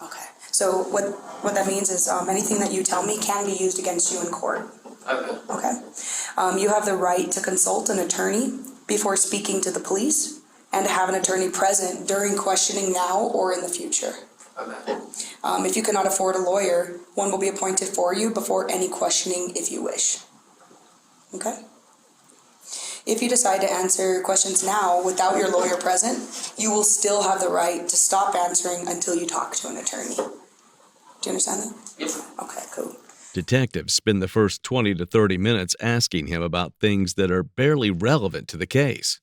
Okay. So what that means is anything that you tell me can be used against you in court. Okay. Okay. You have the right to consult an attorney before speaking to the police. and to have an attorney present during questioning now or in the future. Okay. If you cannot afford a lawyer, one will be appointed for you before any questioning if you wish. Okay? If you decide to answer questions now without your lawyer present, you will still have the right to stop answering until you talk to an attorney. Do you understand that? Yep. Okay, cool. Detectives spend the first 20 to 30 minutes asking him about things that are barely relevant to the case.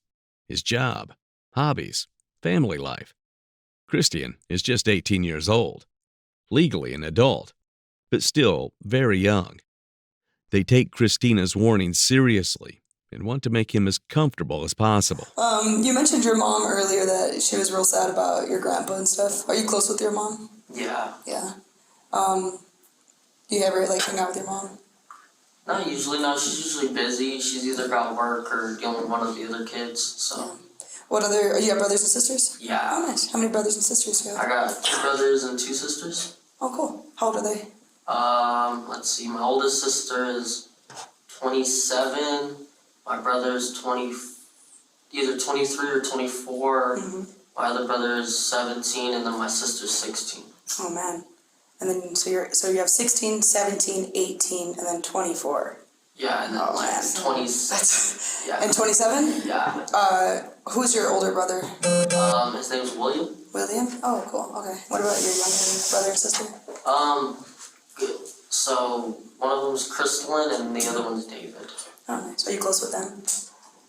His job, hobbies, family life. Kristian is just 18 years old, legally an adult, but still very young. They take Kristina's warnings seriously and want to make him as comfortable as possible. You mentioned your mom earlier that she was real sad about your grandpa and stuff. Are you close with your mom? Yeah. Yeah. Do you ever hang out with your mom? Not usually, no. She's usually busy. She's either got work or dealing with one of the other kids, so. Yeah. You have brothers and sisters? Yeah. Oh, nice. How many brothers and sisters do you have? I got 2 brothers and 2 sisters. Oh, cool. How old are they? Let's see. My oldest sister is 27. My brother's either 23 or 24. Mm-hmm. My other brother is 17, and then my sister's 16. Oh, man. And then, so you have 16, 17, 18, and then 24. Yeah, and then Oh, man. 26. Yeah. And 27? Yeah. Who's your older brother? His name's William. William? Oh, cool. Okay. What about your younger brother and sister? So one of them's Kristian and the other one's David. Oh, nice. Are you close with them?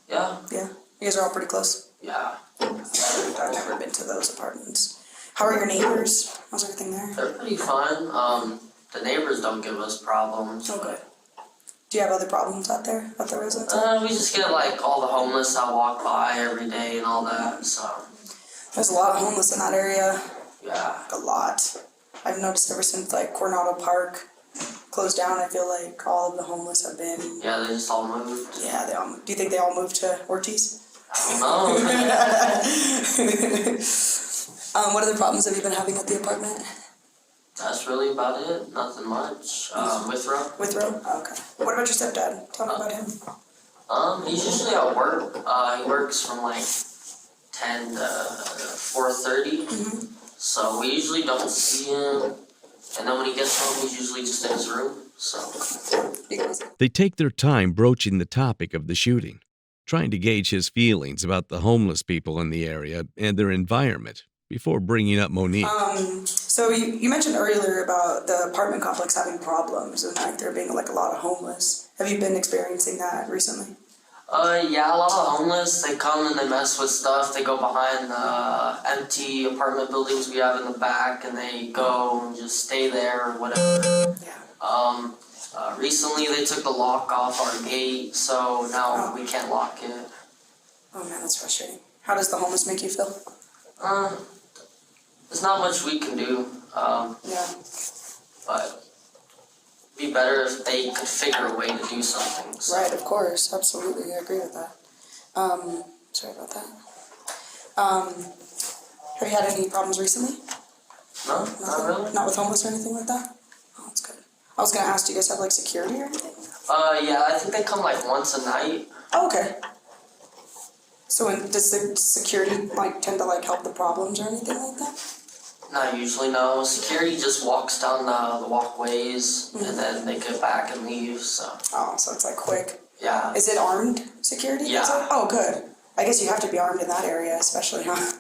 Yeah. Yeah. You guys are all pretty close? Yeah. I've never been to those apartments. How are your neighbors? How's everything there? They're pretty fine. The neighbors don't give us problems. Oh, good. Do you have other problems out there at the residence? We just get all the homeless that walk by every day and all that, so. There's a lot of homeless in that area. Yeah. A lot. I've noticed ever since Coronado Park closed down, I feel like all of the homeless have been. Yeah, they just all moved. Yeah, do you think they all moved to Ortiz? I don't know. What other problems have you been having at the apartment? That's really about it. Nothing much. Withrow. Withrow? Oh, okay. What about your stepdad? Tell me about him. He's usually at work. He works from 10 to 4:30. Mm-hmm. So we usually don't see him. And then when he gets home, he's usually just in his room. So. They take their time broaching the topic of the shooting, trying to gauge his feelings about the homeless people in the area and their environment before bringing up Monique. So you mentioned earlier about the apartment complex having problems and there being a lot of homeless. Have you been experiencing that recently? Yeah, a lot of homeless. They come and they mess with stuff. They go behind the empty apartment buildings we have in the back, and they go and just stay there or whatever. Yeah. Recently they took the lock off our gate, so now we can't lock it. Oh man, that's frustrating. How does the homeless make you feel? There's not much we can do. Yeah. But it'd be better if they could figure a way to do something. So. Right, of course, absolutely, I agree with that. Sorry about that. Have you had any problems recently? No, Nothing? not really. Not with homeless or anything like that? Oh, that's good. I was gonna ask, do you guys have security or anything? Yeah, I think they come once a night. Oh, okay. So does the security tend to help the problems or anything like that? Not usually, no. Security just walks down the walkways, and then they get back and leave, so. Oh, so it's quick. Yeah. Is it armed security? Yeah. Oh, good. I guess you have to be armed in that area, especially, huh?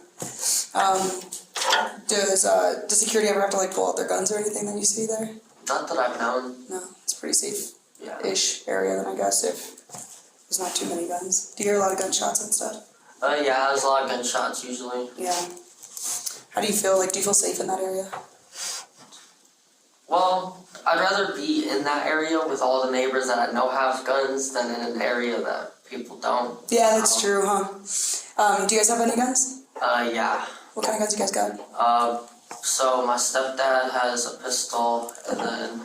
Does security ever have to pull out their guns or anything that you see there? Not that I've known. No, it's pretty safe-ish Yeah. area then, I guess, if there's not too many guns. Do you hear a lot of gunshots and stuff? Yeah, there's a lot of gunshots usually. Yeah. How do you feel? Do you feel safe in that area? Well, I'd rather be in that area with all the neighbors that I know have guns than in an area that people don't. Yeah, that's true, huh? Do you guys have any guns? Yeah. What kind of guns you guys got? So my stepdad has a pistol, and then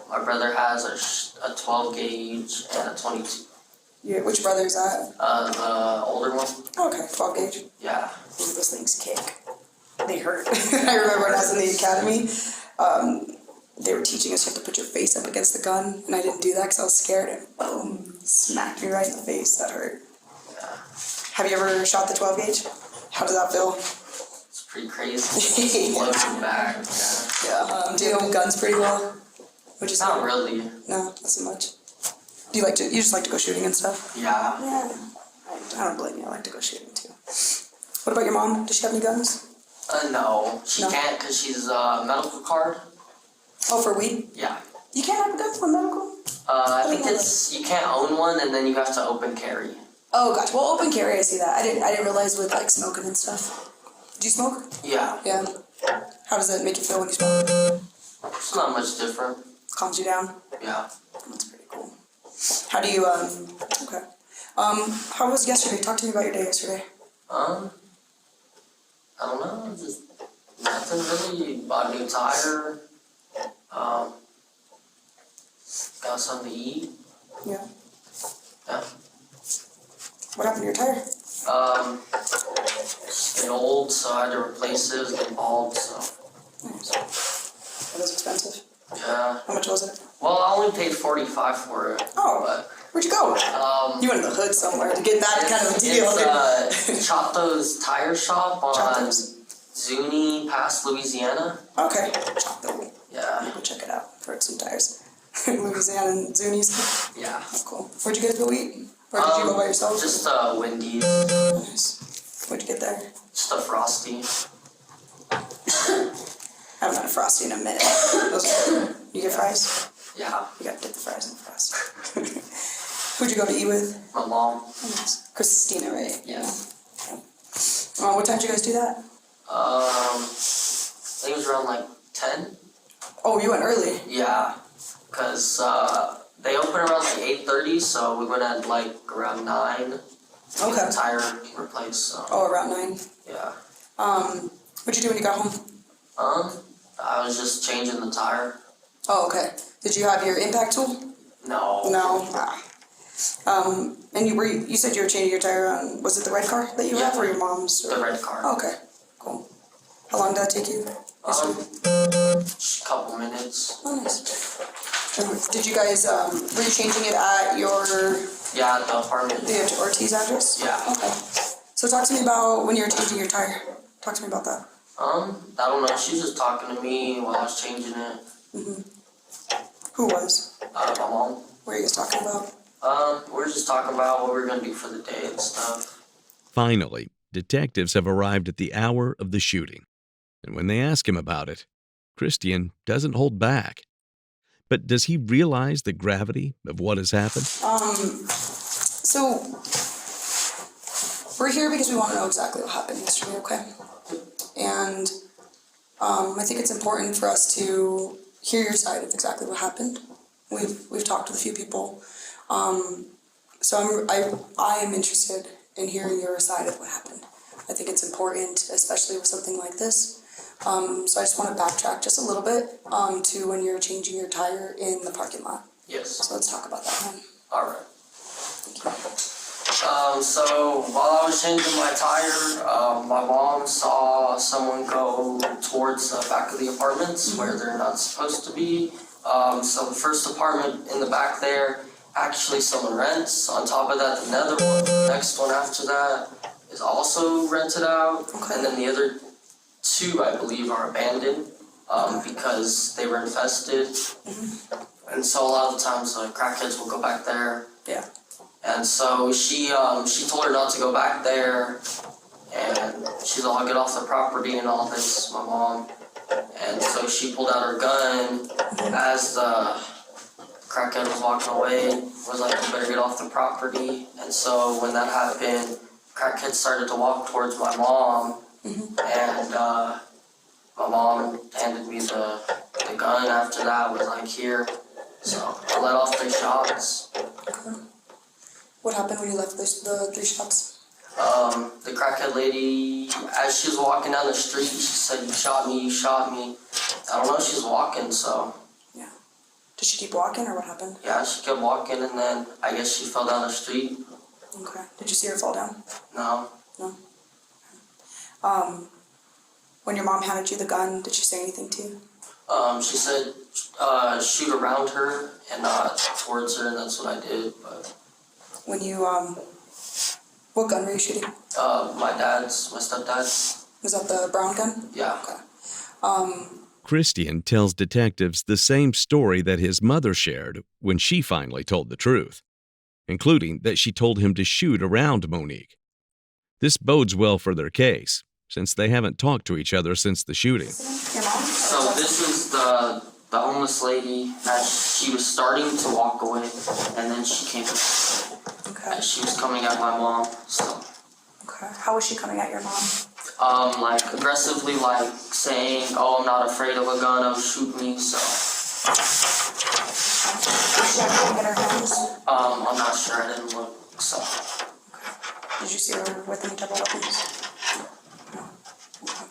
my brother has a 12 gauge and a 22. Yeah, which brother is that? The older one. Okay, 12 gauge. Yeah. Ooh, those things kick. They hurt. I remember when I was in the academy, they were teaching us you have to put your face up against the gun, and I didn't do that because I was scared, and boom, smacked me right in the face. That hurt. Yeah. Have you ever shot the 12 gauge? How does that feel? It's pretty crazy. Floating back. Yeah. Do you know guns pretty well? Would you say? Not really. No, not so much. Do you just like to go shooting and stuff? Yeah. Yeah. I don't blame you. I like to go shooting too. What about your mom? Does she have any guns? No. She can't because she's a medical card. Oh, for weed? Yeah. You can't have a gun for medical? I think you can't own one and then you have to open carry. Oh, gotcha. Well, open carry, I see that. I didn't realize with like smoking and stuff. Do you smoke? Yeah. Yeah. How does it make you feel when you smoke? It's not much different. Calms you down? Yeah. That's pretty cool. How do you, okay. How was yesterday? Talk to me about your day yesterday. I don't know, just nothing really. Bought a new tire. Got something to eat. Yeah. Yeah. What happened to your tire? It's getting old, so I had to replace it. It was getting bald, so. Nice. It was expensive. Yeah. How much was it? Well, I only paid $45 for it. Oh, But, where'd you go? You went in the hood somewhere to get that kind of deal. It's Chato's Tire Shop on Chato's? Zuni, past Louisiana. Okay. Yeah. Go check it out. For some tires. Louisiana and Zuni's. Yeah. That's cool. Where'd you guys go eat? Or did you go by yourself? Just Wendy's. Nice. Where'd you get there? Just a Frosty. I haven't had a Frosty in a minute. Those are good. You get fries? Yeah. You gotta dip the fries in the fries. Who'd you go to eat with? My mom. Nice. Kristina, right? Yeah. What time did you guys do that? I think it was around like 10. Oh, you went early. Yeah, cause they open around like 8:30, so we went at like around 9. Okay. Get the tire replaced. So. Oh, around 9. Yeah. What'd you do when you got home? I was just changing the tire. Oh, okay. Did you have your impact tool? No. No. And you said you were changing your tire on, was it the red car that you have or your mom's? Or? The red car. Oh, okay. Cool. How long did that take you? Just a couple minutes. Oh, nice. Did you guys, were you changing it at your... Yeah, at the apartment. The Ortiz address? Yeah. Okay. So talk to me about when you were changing your tire. Talk to me about that. I don't know. She was just talking to me while I was changing it. Mm-hmm. Who was? My mom. What are you guys talking about? We're just talking about what we're gonna do for the day and stuff. Finally, detectives have arrived at the hour of the shooting. And when they ask him about it, Kristian doesn't hold back. But does he realize the gravity of what has happened? So we're here because we want to know exactly what happened yesterday, okay? And I think it's important for us to hear your side of exactly what happened. We've talked with a few people, so I am interested in hearing your side of what happened. I think it's important, especially with something like this. So I just want to backtrack just a little bit to when you're changing your tire in the parking lot. Yes. So let's talk about that then. All right. So while I was changing my tire, my mom saw someone go towards the back of the apartments where they're not supposed to be. So the first apartment in the back there, actually someone rents. On top of that, another one, the next one after that is also rented out. Okay. And then the other 2, I believe, are abandoned because they were infested. Mm-hmm. And so a lot of the times, crackheads will go back there. Yeah. And so she told her not to go back there, and she's all, get off the property and all this, my mom. And so she pulled out her gun as the crackhead was walking away, was like, you better get off the property. And so when that happened, crackhead started to walk towards my mom, and my mom handed me the gun after that, was like, here. So I let off 3 shots. Okay. What happened when you left the 3 shots? The crackhead lady, as she was walking down the street, she said, you shot me, you shot me. I don't know, she was walking, so. Yeah. Did she keep walking or what happened? Yeah, she kept walking and then I guess she fell down the street. Okay. Did you see her fall down? No. No. When your mom handed you the gun, did she say anything to you? She said, shoot around her and not towards her, and that's what I did, but. When you What gun were you shooting? My stepdad's. Was that the brown gun? Yeah. Okay. Kristian tells detectives the same story that his mother shared when she finally told the truth, including that she told him to shoot around Monique. This bodes well for their case, since they haven't talked to each other since the shooting. Your mom? So this is the homeless lady as she was starting to walk away, and then she came. Okay. She was coming at my mom. So. Okay. How was she coming at your mom? Like aggressively, like saying, "Oh, I'm not afraid of a gun. Oh, shoot me." So. Did she have anything in her hands? I'm not sure. I didn't look. So. Did you see her with any type of weapons? No. Okay.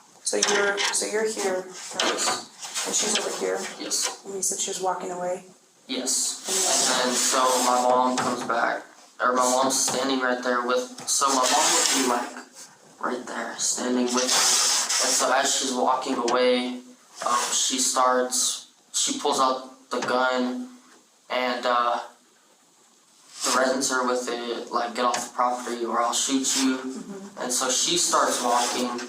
So you're here, Yes. and she's over here. Yes. And you said she was walking away. Yes. And then so my mom comes back, or my mom's standing right there with. So my mom would be like right there, standing with her. And so as she's walking away, she pulls out the gun and threatens her with it, like, get off the property or I'll shoot you. Mm-hmm. And so she starts walking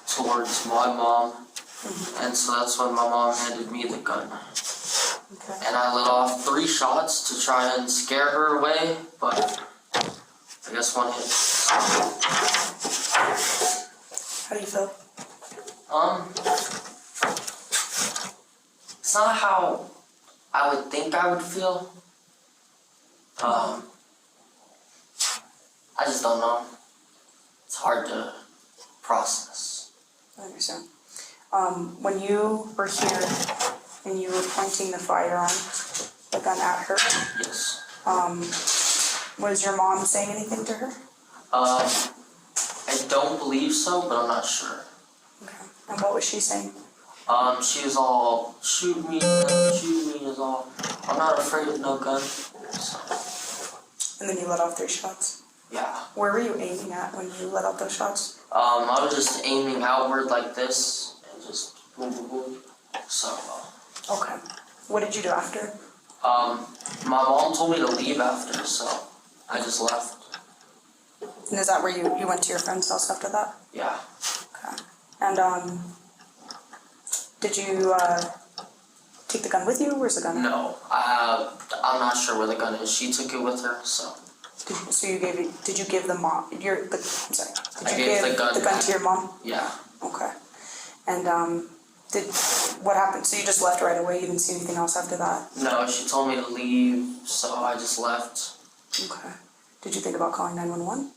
towards my mom. Mm-hmm. And so that's when my mom handed me the gun. Okay. And I let off 3 shots to try and scare her away, but I guess one hit. How do you feel? It's not how I would think I would feel. I just don't know. It's hard to process. I understand. When you were here and you were pointing the firearm, the gun at her, Yes. was your mom saying anything to her? I don't believe so, but I'm not sure. Okay. And what was she saying? She was all, shoot me, is all, I'm not afraid of no gun. So, And then you let off 3 shots. yeah. Where were you aiming at when you let off those shots? I was just aiming outward like this, and just boom, boom, boom. So, Okay. What did you do after? my mom told me to leave after, so I just left. And is that where you went to your friend's house after that? Yeah. Okay. And, did you, take the gun with you? Where's the gun? No, I'm not sure where the gun is. She took it with her, so. Did you give the mom, I'm sorry. Did you gave give the gun to your mom? Yeah. Okay. And, what happened? So you just left right away? You didn't see anything else after that? No, she told me to leave, so I just left. Okay. Did you think about calling 911?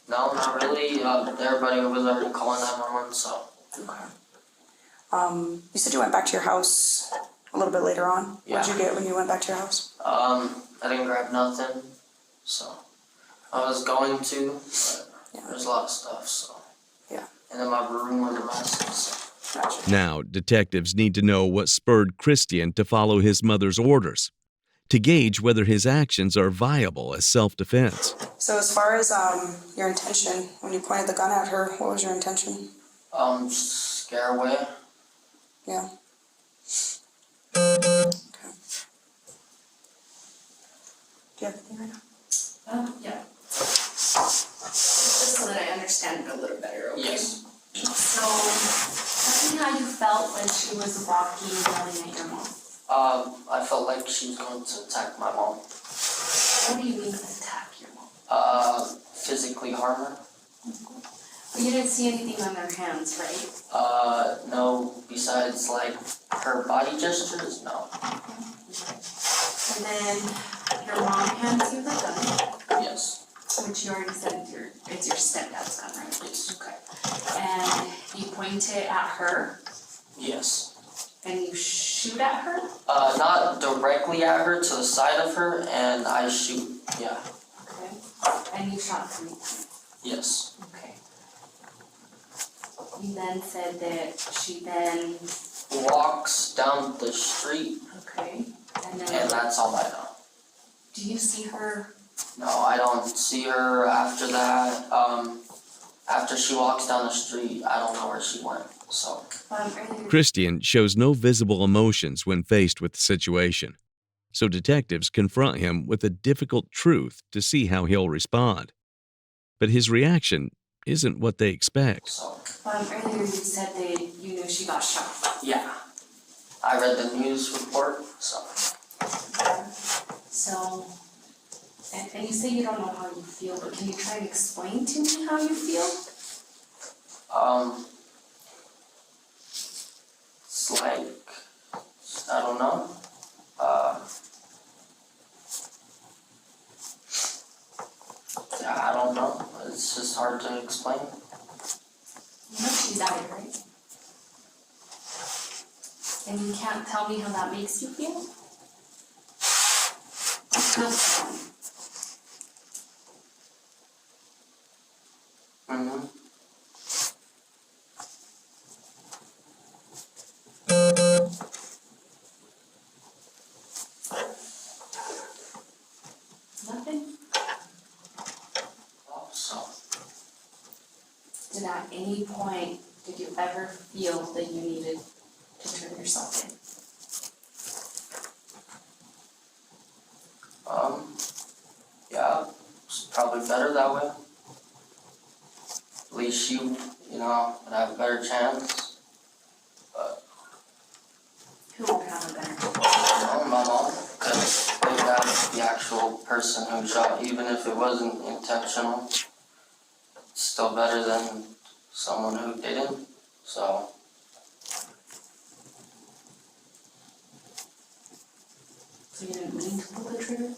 No, not really. Everybody was already calling 911, so. Okay. You said you went back to your house a little bit later on. Yeah. What did you get when you went back to your house? I didn't grab nothing, so. I was going to, but there's a lot of stuff, so. Yeah. And then my room was a mess, so. Gotcha. Now, detectives need to know what spurred Kristian to follow his mother's orders, to gauge whether his actions are viable as self-defense. So as far as your intention, when you pointed the gun at her, what was your intention? Scare away. Yeah. Okay. Do you have anything right now? Yeah. Just so that I understand it a little better, okay? Yes. So, tell me how you felt when she was walking, yelling at your mom. I felt like she was going to attack my mom. What do you mean attack your mom? Physically harm her. But you didn't see anything on their hands, right? No, besides, like, her body gestures, no. And then your mom hands you the gun, Yes. which you already said it's your stepdad's gun, right? Yes. Okay. And you point it at her, Yes. and you shoot at her? Not directly at her, to the side of her, and I shoot, yeah. Okay. And you shot 3 times? Yes. Okay. You then said that she then, Walks down the street, okay, and and then, that's all I know. do you see her? No, I don't see her after that. After she walks down the street, I don't know where she went, so. Kristian shows no visible emotions when faced with the situation. So detectives confront him with a difficult truth to see how he'll respond. But his reaction isn't what they expect. So, Earlier you said that you knew she got shot. yeah. I read the news report, so. So, and you say you don't know how you feel, but can you try to explain to me how you feel? It's like, I don't know. Yeah, I don't know. It's just hard to explain. You know she died, right? And you can't tell me how that makes you feel? Mm-hmm. Nothing? So, Did at any point, did you ever feel that you needed to turn yourself in? yeah, it's probably better that way. At least you know, would have a better chance. But, Who would have a better chance? my mom, because they got the actual person who shot, even if it wasn't intentional. It's still better than someone who didn't, so. So you didn't mean to pull the trigger?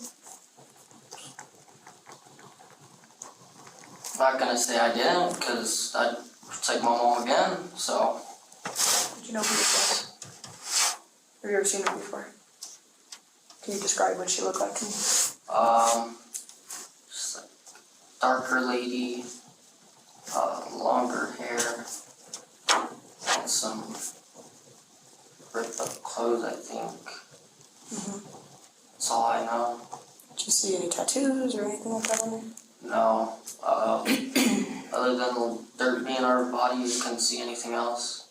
I'm not gonna say I didn't, because I'd protect my mom again, so. Do you know who this was? Have you ever seen her before? Can you describe what she looked like to me? Just like darker lady, longer hair, and some ripped up clothes, I think. That's all I know. Did you see any tattoos or anything like that on her? No, other than the dirt being on her body, you couldn't see anything else.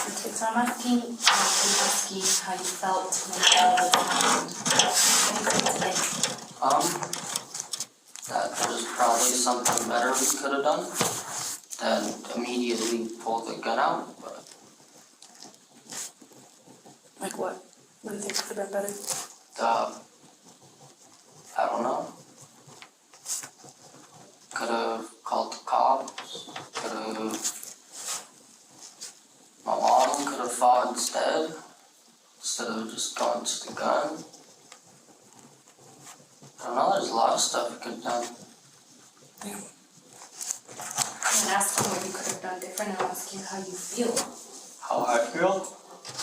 Okay, so I'm asking how you felt when all this happened. Anything today? That there's probably something better we could have done than immediately pull the gun out, but Like what? What do you think could have been better? I don't know. Could have called the cops, could have, my mom could have fought instead of just going to the gun. I don't know, there's a lot of stuff we could have done. Yeah. I'm not asking what you could have done different, I'm asking how you feel How I feel?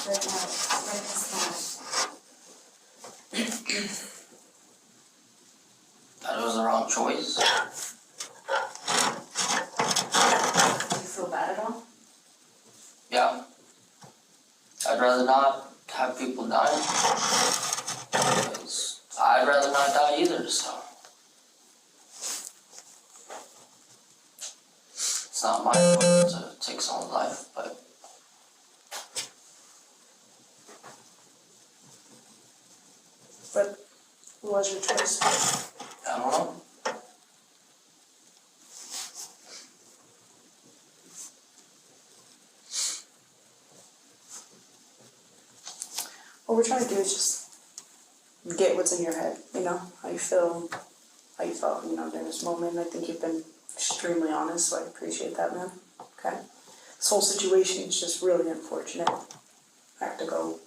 right now, right this moment. That it was the wrong choice. Do you feel bad at all? Yeah. I'd rather not have people die. Because I'd rather not die either, so. It's not my choice to take someone's life, but. But what was your choice? I don't know. What we're trying to do is just get what's in your head, you know, how you feel, how you felt, you know, during this moment. I think you've been extremely honest, so I appreciate that, man. Okay? This whole situation is just really unfortunate. I have to go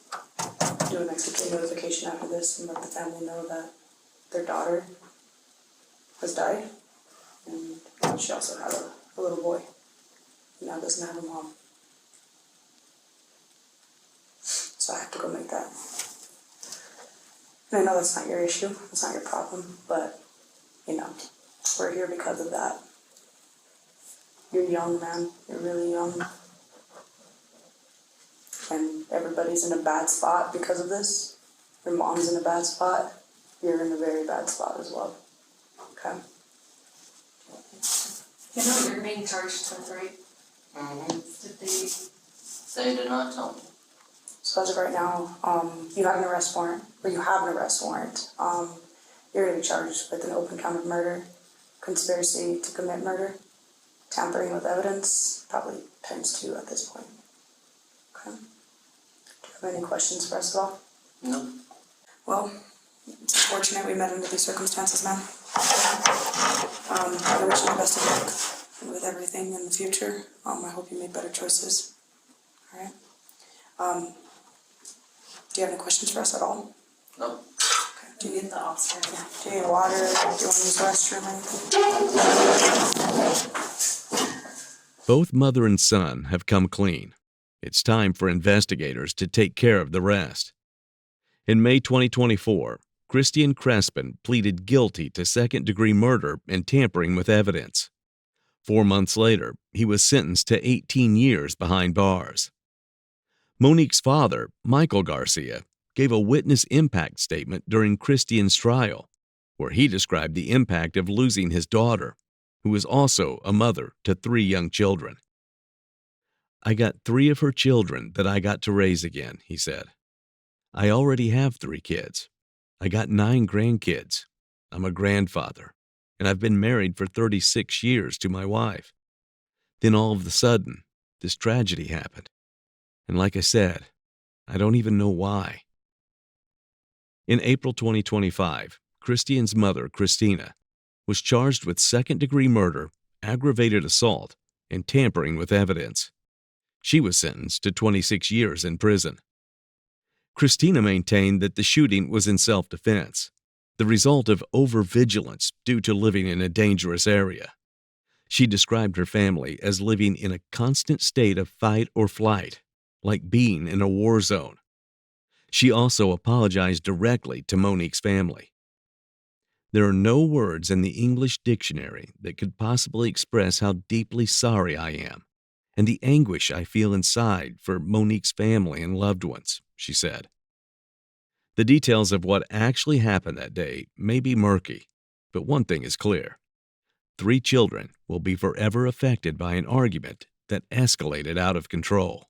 do an executive notification after this and let the family know that their daughter has died, and she also had a little boy, and now doesn't have a mom. So I have to go make that. And I know that's not your issue, that's not your problem, but, you know, we're here because of that. You're young, man, you're really young. And everybody's in a bad spot because of this. Your mom's in a bad spot, you're in a very bad spot as well. Okay? You know what you're being charged with, right? Mm-hmm. Did they, They did not tell me. So as of right now, you have an arrest warrant, or you have an arrest warrant. You're gonna be charged with an open count of murder, conspiracy to commit murder, tampering with evidence, probably ×2 at this point. Okay. Do you have any questions for us at all? No. Well, it's fortunate we met under these circumstances, man. I wish you the best of luck with everything in the future. I hope you make better choices. All right. Do you have any questions for us at all? No. Okay. Do you need The officer. Do you need water? Do you want to use the restroom or anything? Both mother and son have come clean. It's time for investigators to take care of the rest. In May 2024, Kristian Crespin pleaded guilty to second-degree murder and tampering with evidence. 4 months later, he was sentenced to 18 years behind bars. Monique's father, Michael Garcia, gave a witness impact statement during Kristian's trial, where he described the impact of losing his daughter, who is also a mother to 3 young children. "I got 3 of her children that I got to raise again," he said. "I already have 3 kids. I got 9 grandkids. I'm a grandfather, and I've been married for 36 years to my wife. Then all of a sudden, this tragedy happened. And like I said, I don't even know why." In April 2025, Kristian's mother, Kristina, was charged with second-degree murder, aggravated assault, and tampering with evidence. She was sentenced to 26 years in prison. Kristina maintained that the shooting was in self-defense, the result of overvigilance due to living in a dangerous area. She described her family as living in a constant state of fight or flight, like being in a war zone. She also apologized directly to Monique's family. "There are no words in the English dictionary that could possibly express how deeply sorry I am and the anguish I feel inside for Monique's family and loved ones," she said. The details of what actually happened that day may be murky, but one thing is clear. 3 children will be forever affected by an argument that escalated out of control.